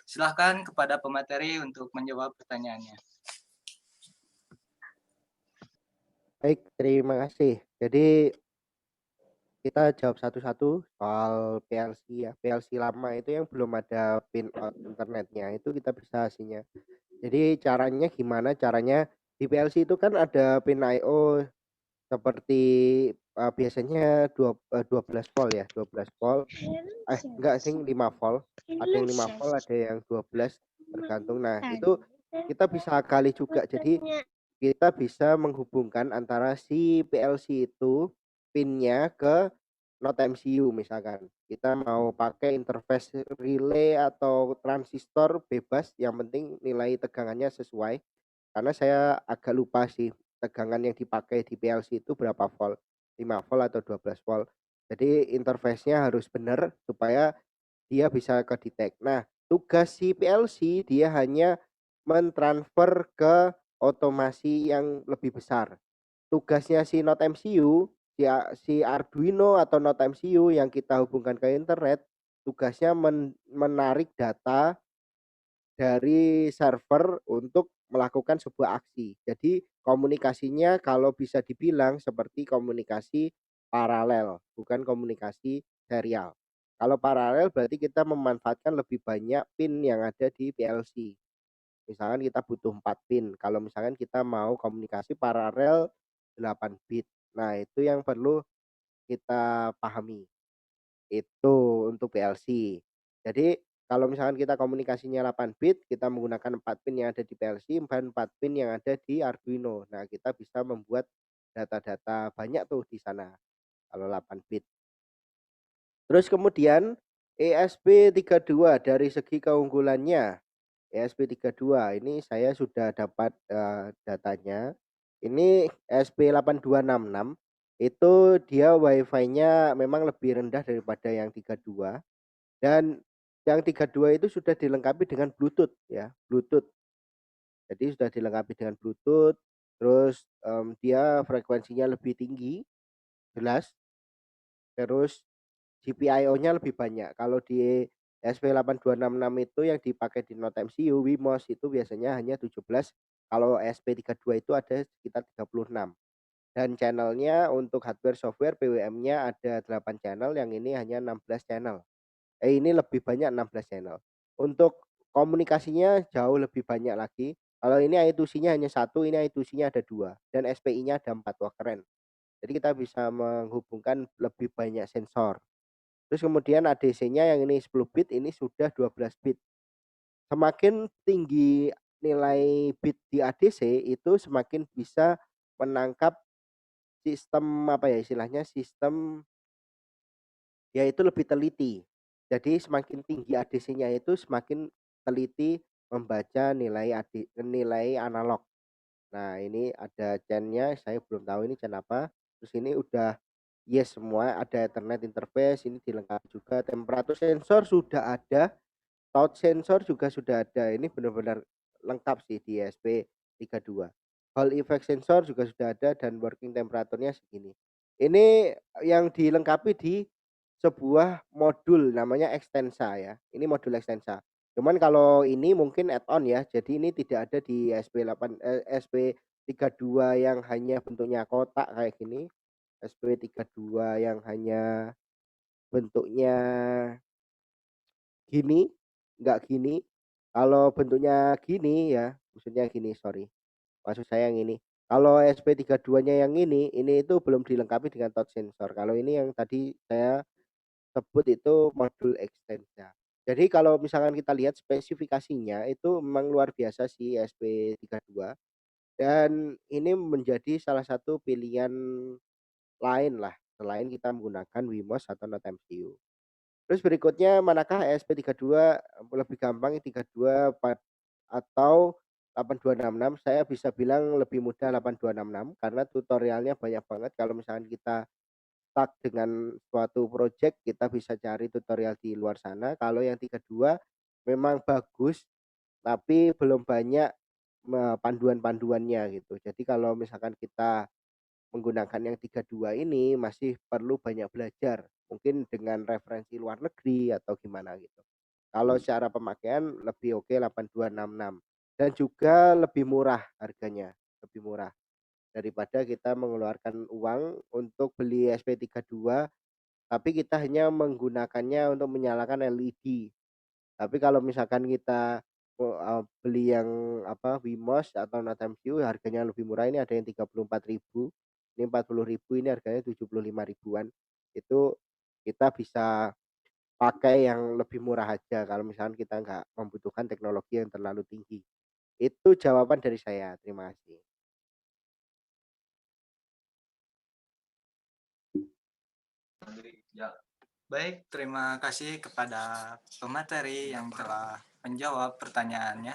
Silahkan kepada pemateri untuk menjawab pertanyaannya. Baik, terima kasih. Jadi kita jawab satu-satu soal PLC ya. PLC lama itu yang belum ada pinout internetnya, itu kita bisa hasilnya. Jadi caranya gimana? Caranya di PLC itu kan ada pin I/O seperti biasanya 12 volt ya, 12 volt. Enggak sing 5 volt. Ada yang 5 volt, ada yang 12 tergantung. Nah, itu kita bisa kali juga. Jadi kita bisa menghubungkan antara si PLC itu pinnya ke Node MCU misalkan. Kita mau pakai interface relay atau transistor bebas, yang penting nilai tegangannya sesuai. Karena saya agak lupa sih tegangan yang dipakai di PLC itu berapa volt, 5 volt atau 12 volt. Jadi interface-nya harus benar supaya dia bisa ke-detect. Nah, tugas si PLC dia hanya mentransfer ke otomasi yang lebih besar. Tugasnya si Node MCU, si Arduino atau Node MCU yang kita hubungkan ke internet, tugasnya menarik data dari server untuk melakukan sebuah aksi. Jadi komunikasinya kalau bisa dibilang seperti komunikasi paralel, bukan komunikasi serial. Kalau paralel berarti kita memanfaatkan lebih banyak pin yang ada di PLC. Misalkan kita butuh 4 pin. Kalau misalkan kita mau komunikasi paralel 8 bit. Nah, itu yang perlu kita pahami. Itu untuk PLC. Jadi kalau misalkan kita komunikasinya 8 bit, kita menggunakan 4 pin yang ada di PLC dan 4 pin yang ada di Arduino. Nah, kita bisa membuat data-data banyak tuh di sana kalau 8 bit. Terus kemudian ESP32 dari segi keunggulannya. ESP32 ini saya sudah dapat datanya. Ini ESP8266 itu dia Wi-Fi-nya memang lebih rendah daripada yang 32, dan yang 32 itu sudah dilengkapi dengan Bluetooth ya, Bluetooth. Jadi sudah dilengkapi dengan Bluetooth, terus dia frekuensinya lebih tinggi, jelas. Terus GPIO-nya lebih banyak. Kalau di ESP8266 itu yang dipakai di Node MCU WeMOS itu biasanya hanya 17, kalau ESP32 itu ada sekitar 36. Dan channelnya untuk hardware software PWM-nya ada 8 channel, yang ini hanya 16 channel. Ini lebih banyak 16 channel. Untuk komunikasinya jauh lebih banyak lagi. Kalau ini I2C-nya hanya 1, ini I2C-nya ada 2 dan SPI-nya ada 4. Wah, keren. Jadi kita bisa menghubungkan lebih banyak sensor. Terus kemudian ADC-nya yang ini 10 bit, ini sudah 12 bit. Semakin tinggi nilai bit di ADC itu semakin bisa menangkap sistem apa ya istilahnya, sistem ya itu lebih teliti. Jadi semakin tinggi ADC-nya itu semakin teliti membaca nilai analog. Nah, ini ada chain-nya, saya belum tahu ini chain apa. Terus ini udah yes semua, ada Ethernet interface, ini dilengkapi juga. Temperatur sensor sudah ada, touch sensor juga sudah ada. Ini benar-benar lengkap sih di ESP32. Hall effect sensor juga sudah ada dan working temperaturnya segini. Ini yang dilengkapi di sebuah modul namanya Extensa ya. Ini modul Extensa. Cuman kalau ini mungkin add-on ya. Jadi ini tidak ada di ESP32 yang hanya bentuknya kotak kayak gini. ESP32 yang hanya bentuknya gini, enggak gini. Kalau bentuknya gini ya, maksudnya gini, sorry. Maksud saya yang ini. Kalau ESP32-nya yang ini itu belum dilengkapi dengan touch sensor. Kalau ini yang tadi saya sebut itu modul Extensa. Jadi kalau misalkan kita lihat spesifikasinya itu memang luar biasa sih ESP32, dan ini menjadi salah satu pilihan lain lah selain kita menggunakan WeMOS atau Node MCU. Terus berikutnya manakah ESP32 lebih gampang 32 atau 8266? Saya bisa bilang lebih mudah 8266 karena tutorialnya banyak banget. Kalau misalkan kita stuck dengan suatu project, kita bisa cari tutorial di luar sana. Kalau yang 32 memang bagus, tapi belum banyak panduan-panduannya gitu. Jadi kalau misalkan kita menggunakan yang 32 ini masih perlu banyak belajar, mungkin dengan referensi luar negeri atau gimana gitu. Kalau secara pemakaian lebih oke 8266 dan juga lebih murah harganya, lebih murah daripada kita mengeluarkan uang untuk beli SP32 tapi kita hanya menggunakannya untuk menyalakan LED. Tapi kalau misalkan kita beli yang Wimos atau Natemview harganya lebih murah, ini ada yang 34.000, ini 40.000, ini harganya 75 ribuan. Itu kita bisa pakai yang lebih murah aja kalau misalkan kita nggak membutuhkan teknologi yang terlalu tinggi. Itu jawaban dari saya, terima kasih. Baik, terima kasih kepada pemateri yang telah menjawab pertanyaannya.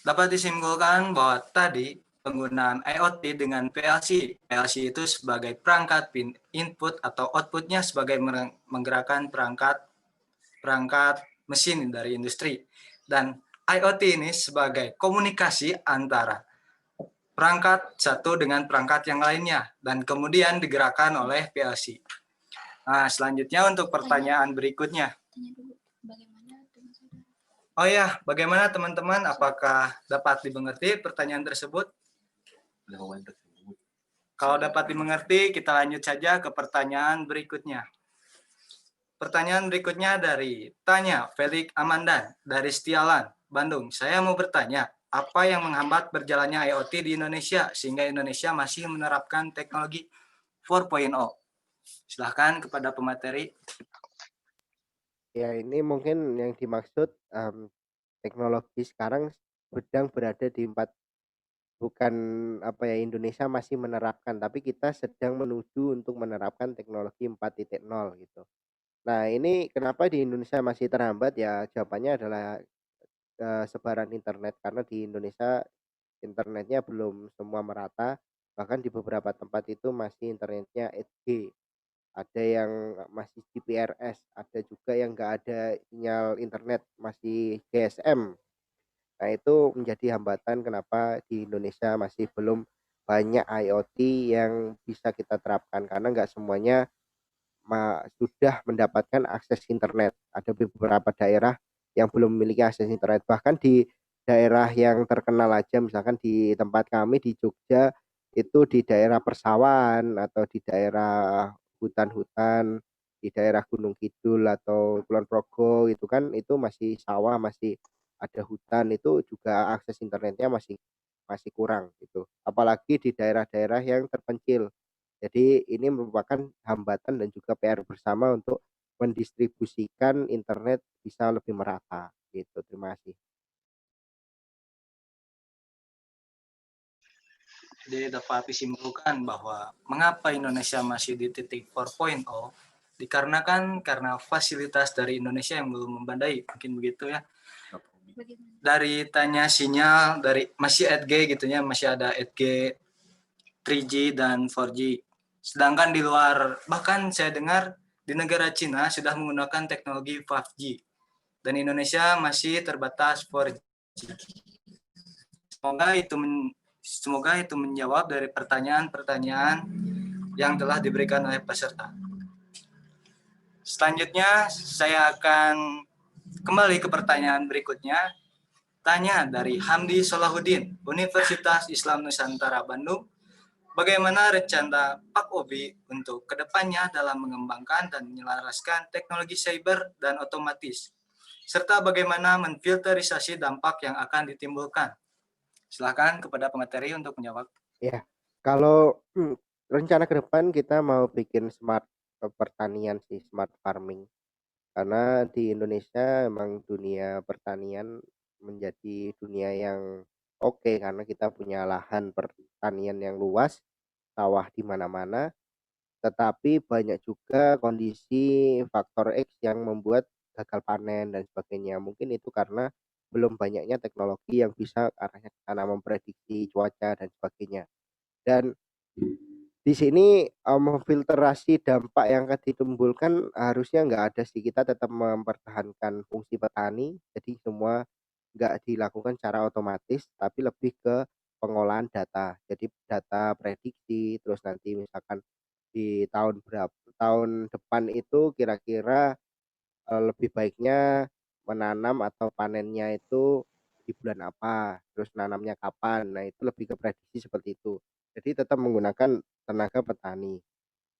Dapat disimpulkan bahwa tadi penggunaan IoT dengan PLC. PLC itu sebagai perangkat pin input atau outputnya sebagai menggerakkan perangkat mesin dari industri. Dan IoT ini sebagai komunikasi antara perangkat satu dengan perangkat yang lainnya dan kemudian digerakkan oleh PLC. Nah, selanjutnya untuk pertanyaan berikutnya. Oh ya, bagaimana teman-teman? Apakah dapat dimengerti pertanyaan tersebut? Kalau dapat dimengerti, kita lanjut saja ke pertanyaan berikutnya. Pertanyaan berikutnya dari Tanya Felix Amandan dari Setialan, Bandung. Saya mau bertanya, apa yang menghambat berjalannya IoT di Indonesia sehingga Indonesia masih menerapkan teknologi 4.0? Silahkan kepada pemateri. Ya, ini mungkin yang dimaksud teknologi sekarang sedang berada di bukan Indonesia masih menerapkan, tapi kita sedang menuju untuk menerapkan teknologi 4.0 gitu. Nah, ini kenapa di Indonesia masih terhambat ya? Jawabannya adalah sebaran internet karena di Indonesia internetnya belum semua merata, bahkan di beberapa tempat itu masih internetnya 8G. Ada yang masih GPRS, ada juga yang nggak ada sinyal internet, masih GSM. Nah, itu menjadi hambatan kenapa di Indonesia masih belum banyak IoT yang bisa kita terapkan karena nggak semuanya sudah mendapatkan akses internet. Ada beberapa daerah yang belum memiliki akses internet. Bahkan di daerah yang terkenal aja, misalkan di tempat kami di Jogja, itu di daerah persawahan atau di daerah hutan-hutan, di daerah Gunung Kidul atau Kulon Progo itu kan itu masih sawah, masih ada hutan, itu juga akses internetnya masih masih kurang gitu. Apalagi di daerah-daerah yang terpencil. Jadi ini merupakan hambatan dan juga PR bersama untuk mendistribusikan internet bisa lebih merata gitu. Terima kasih. Jadi dapat disimpulkan bahwa mengapa Indonesia masih di titik 4.0 dikarenakan karena fasilitas dari Indonesia yang belum membandai, mungkin begitu ya. Dari tanya sinyal dari masih 8G gitu ya, masih ada 8G, 3G dan 4G. Sedangkan di luar, bahkan saya dengar di negara Cina sudah menggunakan teknologi 5G dan Indonesia masih terbatas 4G. Semoga itu menjawab dari pertanyaan-pertanyaan yang telah diberikan oleh peserta. Selanjutnya, saya akan kembali ke pertanyaan berikutnya. Tanya dari Hamdi Solahuddin, Universitas Islam Nusantara Bandung. Bagaimana rencana Pak Obi untuk kedepannya dalam mengembangkan dan menyelaraskan teknologi cyber dan otomatis, serta bagaimana menfilterisasi dampak yang akan ditimbulkan? Silakan kepada pemateri untuk menjawab. Ya, kalau rencana ke depan kita mau bikin smart pertanian sih, smart farming. Karena di Indonesia emang dunia pertanian menjadi dunia yang oke karena kita punya lahan pertanian yang luas, sawah di mana-mana. tetapi banyak juga kondisi faktor X yang membuat gagal panen dan sebagainya. Mungkin itu karena belum banyaknya teknologi yang bisa arahnya ke sana memprediksi cuaca dan sebagainya. Dan di sini memfilterasi dampak yang akan ditimbulkan harusnya nggak ada sih, kita tetap mempertahankan fungsi petani, jadi semua nggak dilakukan secara otomatis, tapi lebih ke pengolahan data. Jadi data prediksi, terus nanti misalkan di tahun depan itu kira-kira lebih baiknya menanam atau panennya itu di bulan apa, terus nanamnya kapan. Nah, itu lebih ke prediksi seperti itu. Jadi tetap menggunakan tenaga petani.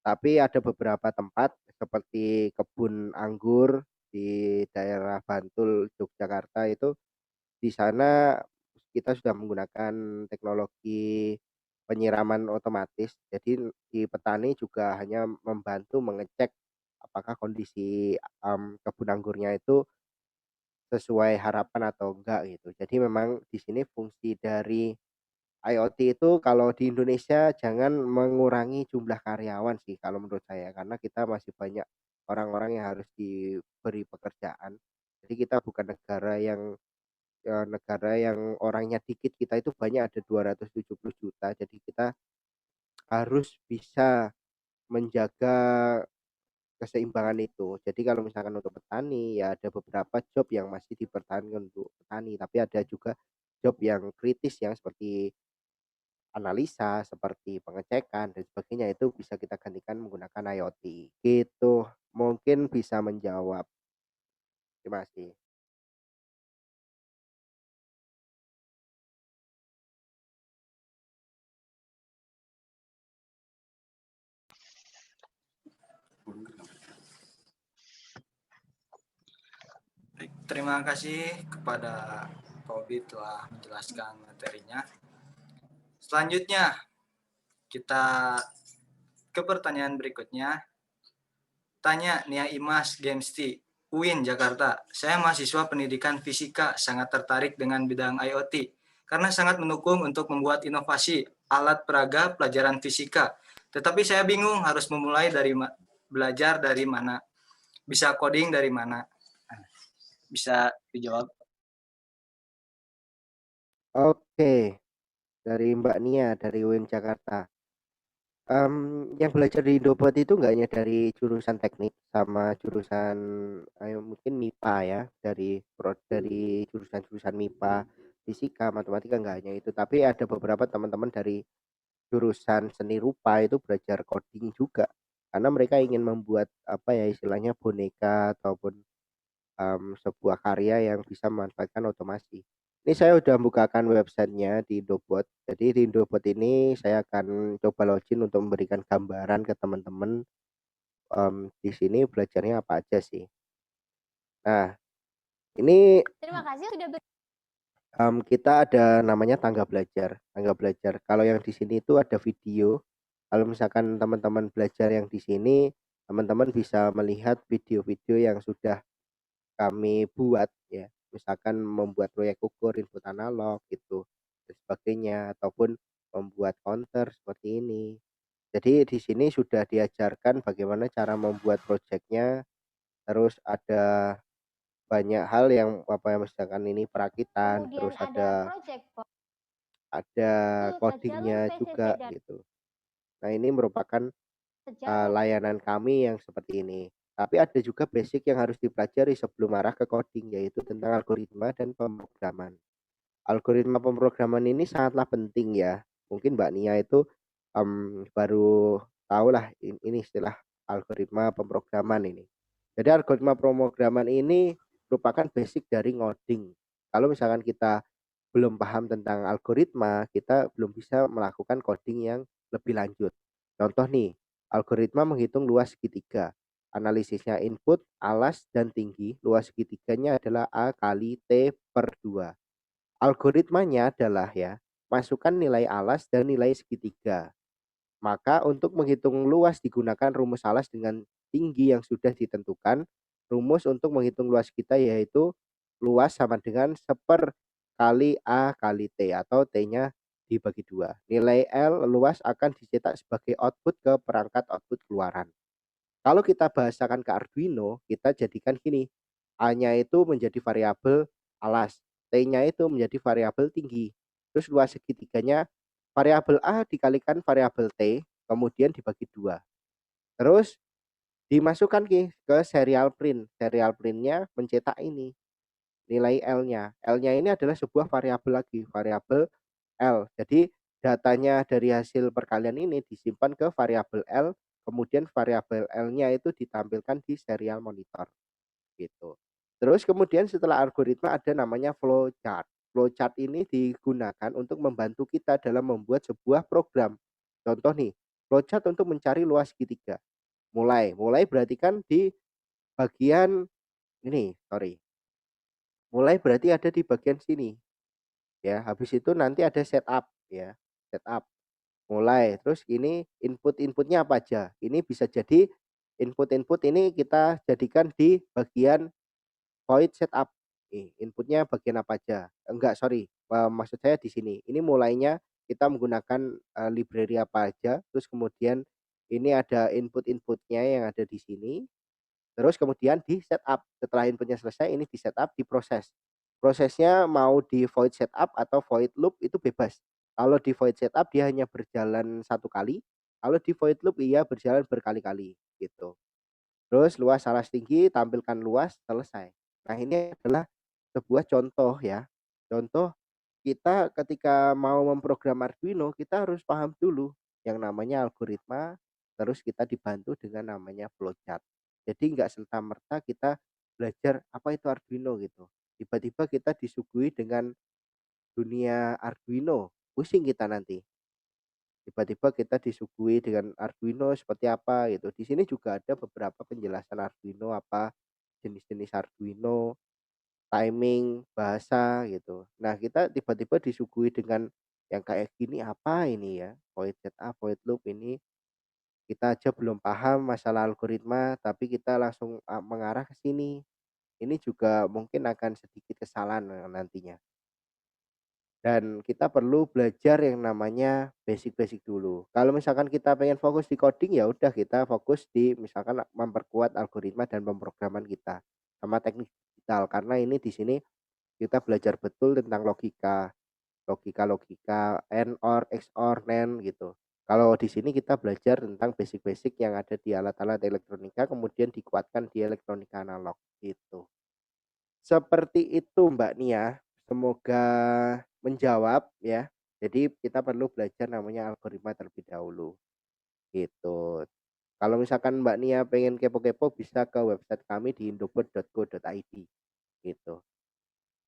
Tapi ada beberapa tempat seperti kebun anggur di daerah Bantul, Yogyakarta itu, di sana kita sudah menggunakan teknologi penyiraman otomatis. Jadi di petani juga hanya membantu mengecek apakah kondisi kebun anggurnya itu sesuai harapan atau enggak gitu. Jadi memang di sini fungsi dari IoT itu kalau di Indonesia jangan mengurangi jumlah karyawan sih kalau menurut saya, karena kita masih banyak orang-orang yang harus diberi pekerjaan. Jadi kita bukan negara yang orangnya dikit, kita itu banyak, ada 270 juta. Jadi kita harus bisa menjaga keseimbangan itu. Jadi kalau misalkan untuk petani, ya ada beberapa job yang masih dipertahankan untuk petani, tapi ada juga job yang kritis yang seperti analisa, seperti pengecekan dan sebagainya, itu bisa kita gantikan menggunakan IoT. Gitu. Mungkin bisa menjawab. Terima kasih. Terima kasih kepada Robi telah menjelaskan materinya. Selanjutnya, kita ke pertanyaan berikutnya. Tanya Nia Imas Gemsti, UIN Jakarta. Saya mahasiswa pendidikan fisika, sangat tertarik dengan bidang IoT karena sangat mendukung untuk membuat inovasi alat peraga pelajaran fisika. Tetapi saya bingung harus memulai belajar dari mana, bisa coding dari mana. Bisa dijawab? Oke, dari Mbak Nia dari UIN Jakarta. Yang belajar di Indobot itu nggak hanya dari jurusan teknik sama jurusan mungkin MIPA ya, dari jurusan-jurusan MIPA, fisika, matematika, nggak hanya itu, tapi ada beberapa teman-teman dari jurusan seni rupa itu belajar coding juga, karena mereka ingin membuat apa ya istilahnya boneka ataupun sebuah karya yang bisa memanfaatkan otomasi. Ini saya udah bukakan websitenya di Indobot. Jadi di Indobot ini saya akan coba login untuk memberikan gambaran ke teman-teman di sini belajarnya apa aja sih. Nah, ini Terima kasih sudah kita ada namanya tangga belajar. Tangga belajar. Kalau yang di sini itu ada video. Kalau misalkan teman-teman belajar yang di sini, teman-teman bisa melihat video-video yang sudah kami buat ya, misalkan membuat proyek ukur input analog gitu dan sebagainya, ataupun membuat counter seperti ini. Jadi di sini sudah diajarkan bagaimana cara membuat proyeknya, terus ada banyak hal yang apa ya, misalkan ini perakitan, kemudian terus ada project ada itu codingnya terjalur juga PCC dan gitu. Nah, ini merupakan sejalur layanan kami yang seperti ini. Tapi ada juga basic yang harus dipelajari sebelum arah ke coding, yaitu tentang algoritma dan pemrograman. Algoritma pemrograman ini sangatlah penting ya. Mungkin Mbak Nia itu baru tahu lah ini istilah algoritma pemrograman ini. Jadi algoritma pemrograman ini merupakan basic dari ngoding. Kalau misalkan kita belum paham tentang algoritma, kita belum bisa melakukan coding yang lebih lanjut. Contoh nih, algoritma menghitung luas segitiga. Analisisnya input, alas, dan tinggi. Luas segitiganya adalah A kali T per 2. Algoritmanya adalah ya, masukkan nilai alas dan nilai segitiga. Maka untuk menghitung luas digunakan rumus alas dengan tinggi yang sudah ditentukan. Rumus untuk menghitung luas kita yaitu luas sama dengan 1/, kali A kali T, atau T-nya dibagi 2. Nilai L luas akan dicetak sebagai output ke perangkat output keluaran. Kalau kita bahasakan ke Arduino, kita jadikan gini. A-nya itu menjadi variabel alas, T-nya itu menjadi variabel tinggi. Terus luas segitiganya variabel A dikalikan variabel T, kemudian dibagi 2. Terus dimasukkan ke serial print. Serial printnya mencetak ini nilai L-nya. L-nya ini adalah sebuah variabel lagi, variabel L. Jadi datanya dari hasil perkalian ini disimpan ke variabel L, kemudian variabel L-nya itu ditampilkan di serial monitor gitu. Terus kemudian setelah algoritma ada namanya flowchart. Flowchart ini digunakan untuk membantu kita dalam membuat sebuah program. Contoh nih, flowchart untuk mencari luas segitiga. Mulai berarti kan di bagian ini, mulai berarti ada di bagian sini. Ya, habis itu nanti ada setup ya, setup. Mulai, terus ini input-inputnya apa aja? Ini bisa jadi input-input ini kita jadikan di bagian void setup. Inputnya bagian apa aja? Enggak, sorry, maksud saya di sini. Ini mulainya kita menggunakan library apa aja, terus kemudian ini ada input-inputnya yang ada di sini. Terus kemudian di setup. Setelah inputnya selesai, ini di setup, diproses. Prosesnya mau di void setup atau void loop itu bebas. Kalau di void setup dia hanya berjalan 1 kali, kalau di void loop ia berjalan berkali-kali gitu. Terus luas alas tinggi, tampilkan luas, selesai. Nah, ini adalah sebuah contoh ya. Contoh kita ketika mau memprogram Arduino, kita harus paham dulu yang namanya algoritma, terus kita dibantu dengan namanya flowchart. Jadi nggak serta-merta kita belajar apa itu Arduino gitu. Tiba-tiba kita disuguhi dengan dunia Arduino, pusing kita nanti. Tiba-tiba kita disuguhi dengan Arduino seperti apa gitu. Di sini juga ada beberapa penjelasan Arduino, apa jenis-jenis Arduino, timing, bahasa gitu. Nah, kita tiba-tiba disuguhi dengan yang kayak gini, apa ini ya? Void setup, void loop ini kita aja belum paham masalah algoritma, tapi kita langsung mengarah ke sini. Ini juga mungkin akan sedikit kesalahan nantinya. Dan kita perlu belajar yang namanya basic-basic dulu. Kalau misalkan kita pengen fokus di coding, ya udah kita fokus di misalkan memperkuat algoritma dan pemrograman kita sama teknik digital, karena ini di sini kita belajar betul tentang logika, AND, OR, XOR, NAND gitu. Kalau di sini kita belajar tentang basic-basic yang ada di alat-alat elektronika, kemudian dikuatkan di elektronika analog gitu. Seperti itu Mbak Nia, semoga menjawab ya. Jadi kita perlu belajar namanya algoritma terlebih dahulu gitu. Kalau misalkan Mbak Nia pengen kepo-kepo bisa ke website kami di indobot.co.id gitu.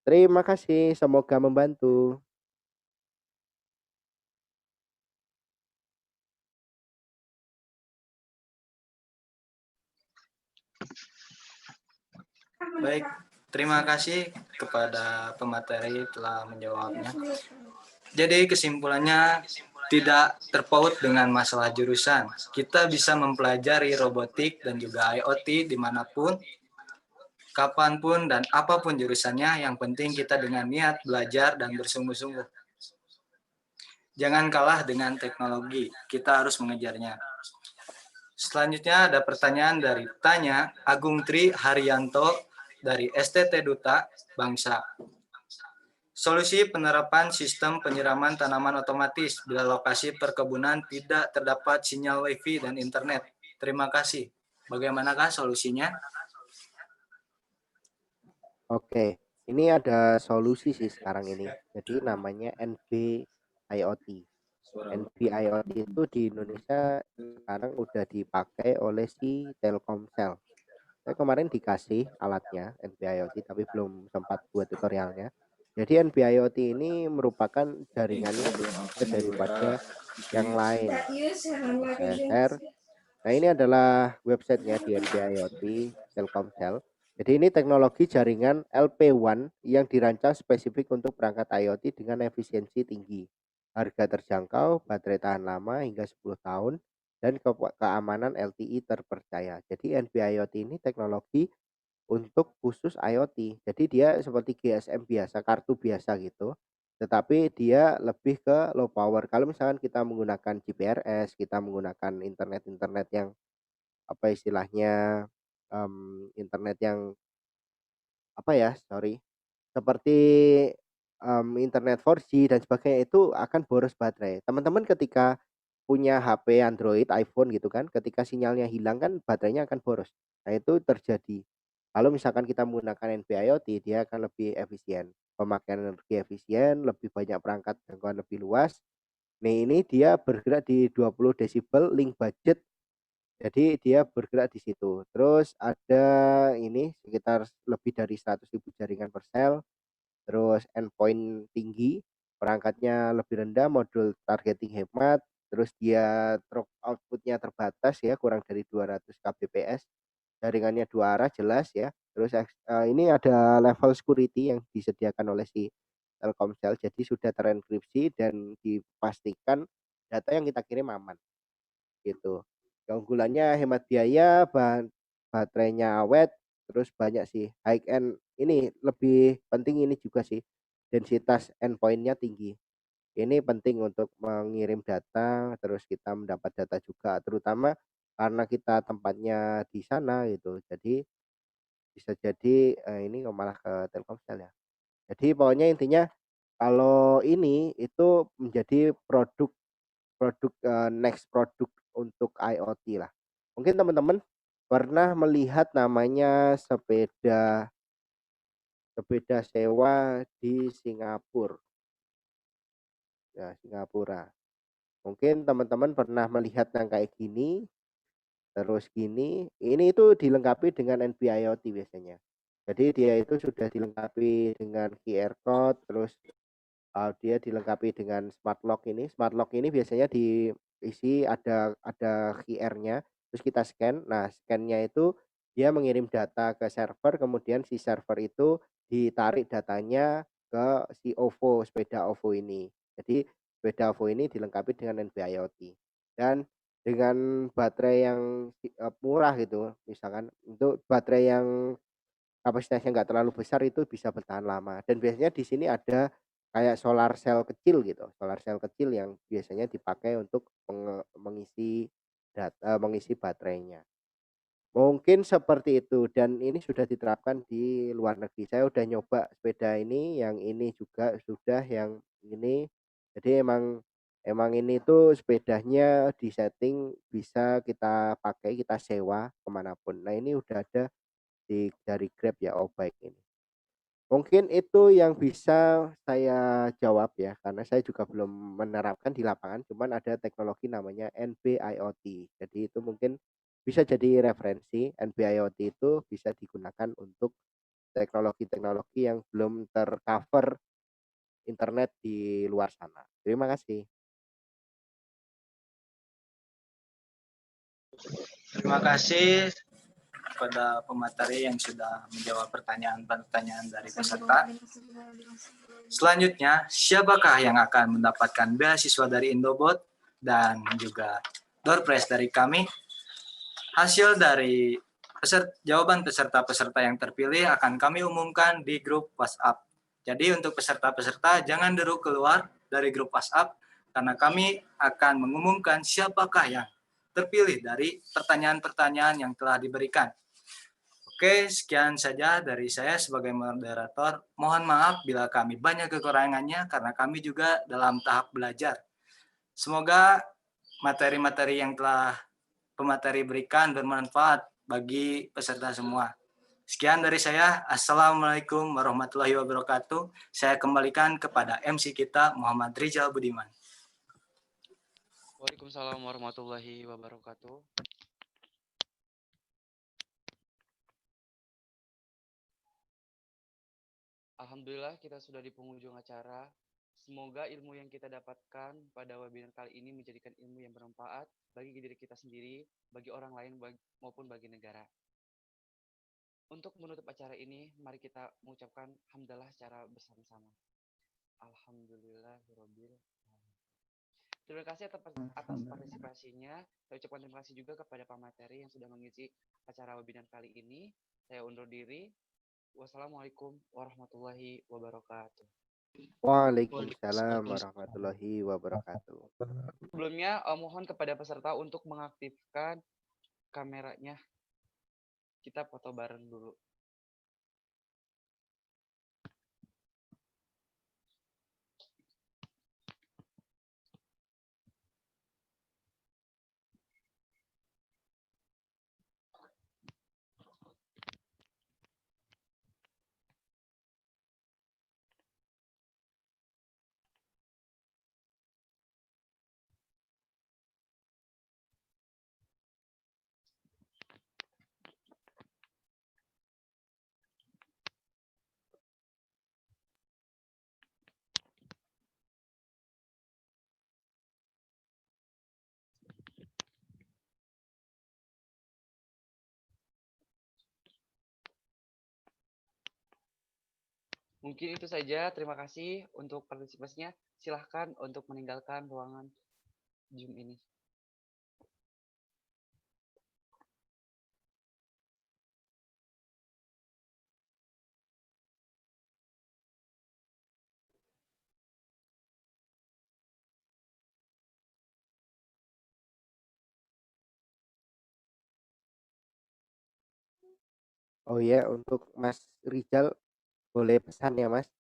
Terima kasih, semoga membantu. Baik, terima kasih kepada pemateri telah menjawabnya. Jadi kesimpulannya tidak terpaut dengan masalah jurusan. Kita bisa mempelajari robotik dan juga IoT dimanapun, kapanpun, dan apapun jurusannya. Yang penting kita dengan niat belajar dan bersungguh-sungguh. Jangan kalah dengan teknologi, kita harus mengejarnya. Selanjutnya ada pertanyaan dari Tanya Agung Tri Haryanto dari STT Duta Bangsa. Solusi penerapan sistem penyiraman tanaman otomatis bila lokasi perkebunan tidak terdapat sinyal Wi-Fi dan internet. Terima kasih. Bagaimanakah solusinya? Oke, ini ada solusi sih sekarang ini. Jadi namanya NB-IoT. NB-IoT itu di Indonesia sekarang udah dipakai oleh si Telkomsel. Saya kemarin dikasih alatnya NB-IoT tapi belum sempat buat tutorialnya. Jadi NB-IoT ini merupakan jaringannya berbeda daripada yang lain. Saya share. Nah, ini adalah websitenya di NB-IoT Telkomsel. Jadi ini teknologi jaringan LP WAN yang dirancang spesifik untuk perangkat IoT dengan efisiensi tinggi, harga terjangkau, baterai tahan lama hingga 10 tahun, dan keamanan LTE terpercaya. Jadi NB-IoT ini teknologi untuk khusus IoT. Jadi dia seperti GSM biasa, kartu biasa gitu. tetapi dia lebih ke low power. Kalau misalkan kita menggunakan GPRS, kita menggunakan internet-internet yang apa istilahnya, internet yang apa ya, sorry, seperti, internet 4G dan sebagainya itu akan boros baterai. Teman-teman ketika punya HP Android, iPhone gitu kan, ketika sinyalnya hilang kan baterainya akan boros. Nah itu terjadi. Kalau misalkan kita menggunakan NB-IoT dia akan lebih efisien, pemakaian energi efisien, lebih banyak perangkat jangkauan lebih luas. Nah ini dia bergerak di 20 desibel link budget, jadi dia bergerak di situ. Terus ada ini sekitar lebih dari 100.000 jaringan per sel. Terus endpoint tinggi, perangkatnya lebih rendah, modul targeting hemat, terus dia outputnya terbatas ya, kurang dari 200 kbps, jaringannya 2 arah jelas ya. Terus ini ada level security yang disediakan oleh si Telkomsel, jadi sudah terenkripsi dan dipastikan data yang kita kirim aman gitu. Keunggulannya hemat biaya, baterainya awet, terus banyak sih. High end ini lebih penting ini juga sih, densitas endpoint-nya tinggi. Ini penting untuk mengirim data, terus kita mendapat data juga, terutama karena kita tempatnya di sana gitu. Jadi bisa jadi ini malah ke Telkomsel ya. Jadi pokoknya intinya kalau ini itu menjadi produk produk, next produk untuk IoT lah. Mungkin teman-teman pernah melihat namanya sepeda sepeda sewa di Singapura, ya Singapura. Mungkin teman-teman pernah melihat yang kayak gini, terus gini, ini itu dilengkapi dengan NB-IoT biasanya. Jadi dia itu sudah dilengkapi dengan QR code, terus dia dilengkapi dengan smart lock ini. Smart lock ini biasanya diisi ada QR-nya, terus kita scan. Nah, scan-nya itu dia mengirim data ke server, kemudian si server itu ditarik datanya ke si OVO, sepeda OVO ini. Jadi sepeda OVO ini dilengkapi dengan NB-IoT. Dan dengan baterai yang murah gitu, misalkan untuk baterai yang kapasitasnya nggak terlalu besar itu bisa bertahan lama dan biasanya di sini ada kayak solar cell kecil gitu, solar cell kecil yang biasanya dipakai untuk mengisi baterainya. Mungkin seperti itu dan ini sudah diterapkan di luar negeri. Saya udah nyoba sepeda ini, yang ini juga sudah, yang ini. Jadi emang ini tuh sepedanya disetting bisa kita pakai, kita sewa kemanapun. Nah ini udah ada dari Grab ya, Obike ini. Mungkin itu yang bisa saya jawab ya, karena saya juga belum menerapkan di lapangan, cuman ada teknologi namanya NB-IoT. Jadi itu mungkin bisa jadi referensi, NB-IoT itu bisa digunakan untuk teknologi-teknologi yang belum tercover internet di luar sana. Terima kasih. Terima kasih kepada pemateri yang sudah menjawab pertanyaan-pertanyaan dari peserta. Selanjutnya, siapakah yang akan mendapatkan beasiswa dari Indobot dan juga door prize dari kami? Hasil dari jawaban peserta-peserta yang terpilih akan kami umumkan di grup WhatsApp. Jadi untuk peserta-peserta jangan dulu keluar dari grup WhatsApp karena kami akan mengumumkan siapakah yang terpilih dari pertanyaan-pertanyaan yang telah diberikan. Oke, sekian saja dari saya sebagai moderator. Mohon maaf bila kami banyak kekurangannya karena kami juga dalam tahap belajar. Semoga materi-materi yang telah pemateri berikan bermanfaat bagi peserta semua. Sekian dari saya. Assalamualaikum warahmatullahi wabarakatuh. Saya kembalikan kepada MC kita, Muhammad Rizal Budiman. Waalaikumsalam warahmatullahi wabarakatuh. Alhamdulillah kita sudah di penghujung acara. Semoga ilmu yang kita dapatkan pada webinar kali ini menjadikan ilmu yang bermanfaat bagi diri kita sendiri, bagi orang lain, maupun bagi negara. Untuk menutup acara ini, mari kita mengucapkan hamdalah secara bersama-sama. Alhamdulillahirabbil alamin. Terima kasih atas partisipasinya. Saya ucapkan terima kasih juga kepada Pak Materi yang sudah mengisi acara webinar kali ini. Saya undur diri. Wassalamualaikum warahmatullahi wabarakatuh. Waalaikumsalam warahmatullahi wabarakatuh. Sebelumnya mohon kepada peserta untuk mengaktifkan kameranya. Kita foto bareng dulu. Mungkin itu saja. Terima kasih untuk partisipasinya. Silahkan untuk meninggalkan ruangan Zoom ini. Oh ya, untuk Mas Rizal boleh pesan ya Mas.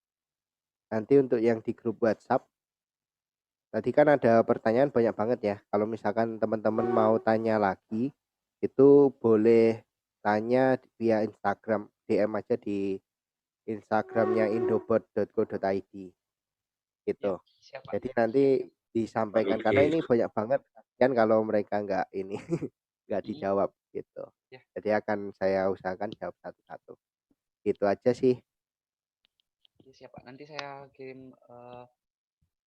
Nanti untuk yang di grup WhatsApp, tadi kan ada pertanyaan banyak banget ya. Kalau misalkan teman-teman mau tanya lagi, itu boleh tanya via Instagram, DM aja di Instagramnya indobot.co.id gitu. Siap, Pak. Jadi nanti disampaikan karena ini banyak banget kan kalau mereka nggak ini nggak dijawab gitu. Ya. Jadi akan saya usahakan jawab satu-satu. Gitu aja sih. Ya, siap, Pak. Nanti saya kirim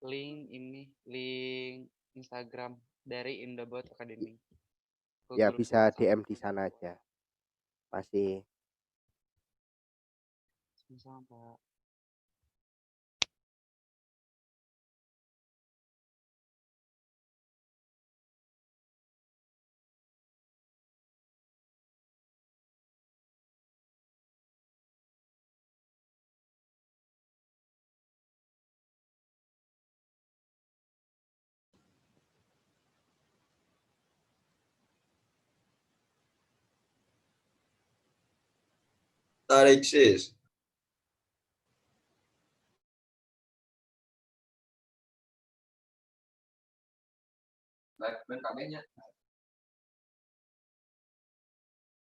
link Instagram dari Indobot Academy. Ya bisa DM di sana aja. Masih. Sama-sama, Pak. That exists. Baik, kabelnya.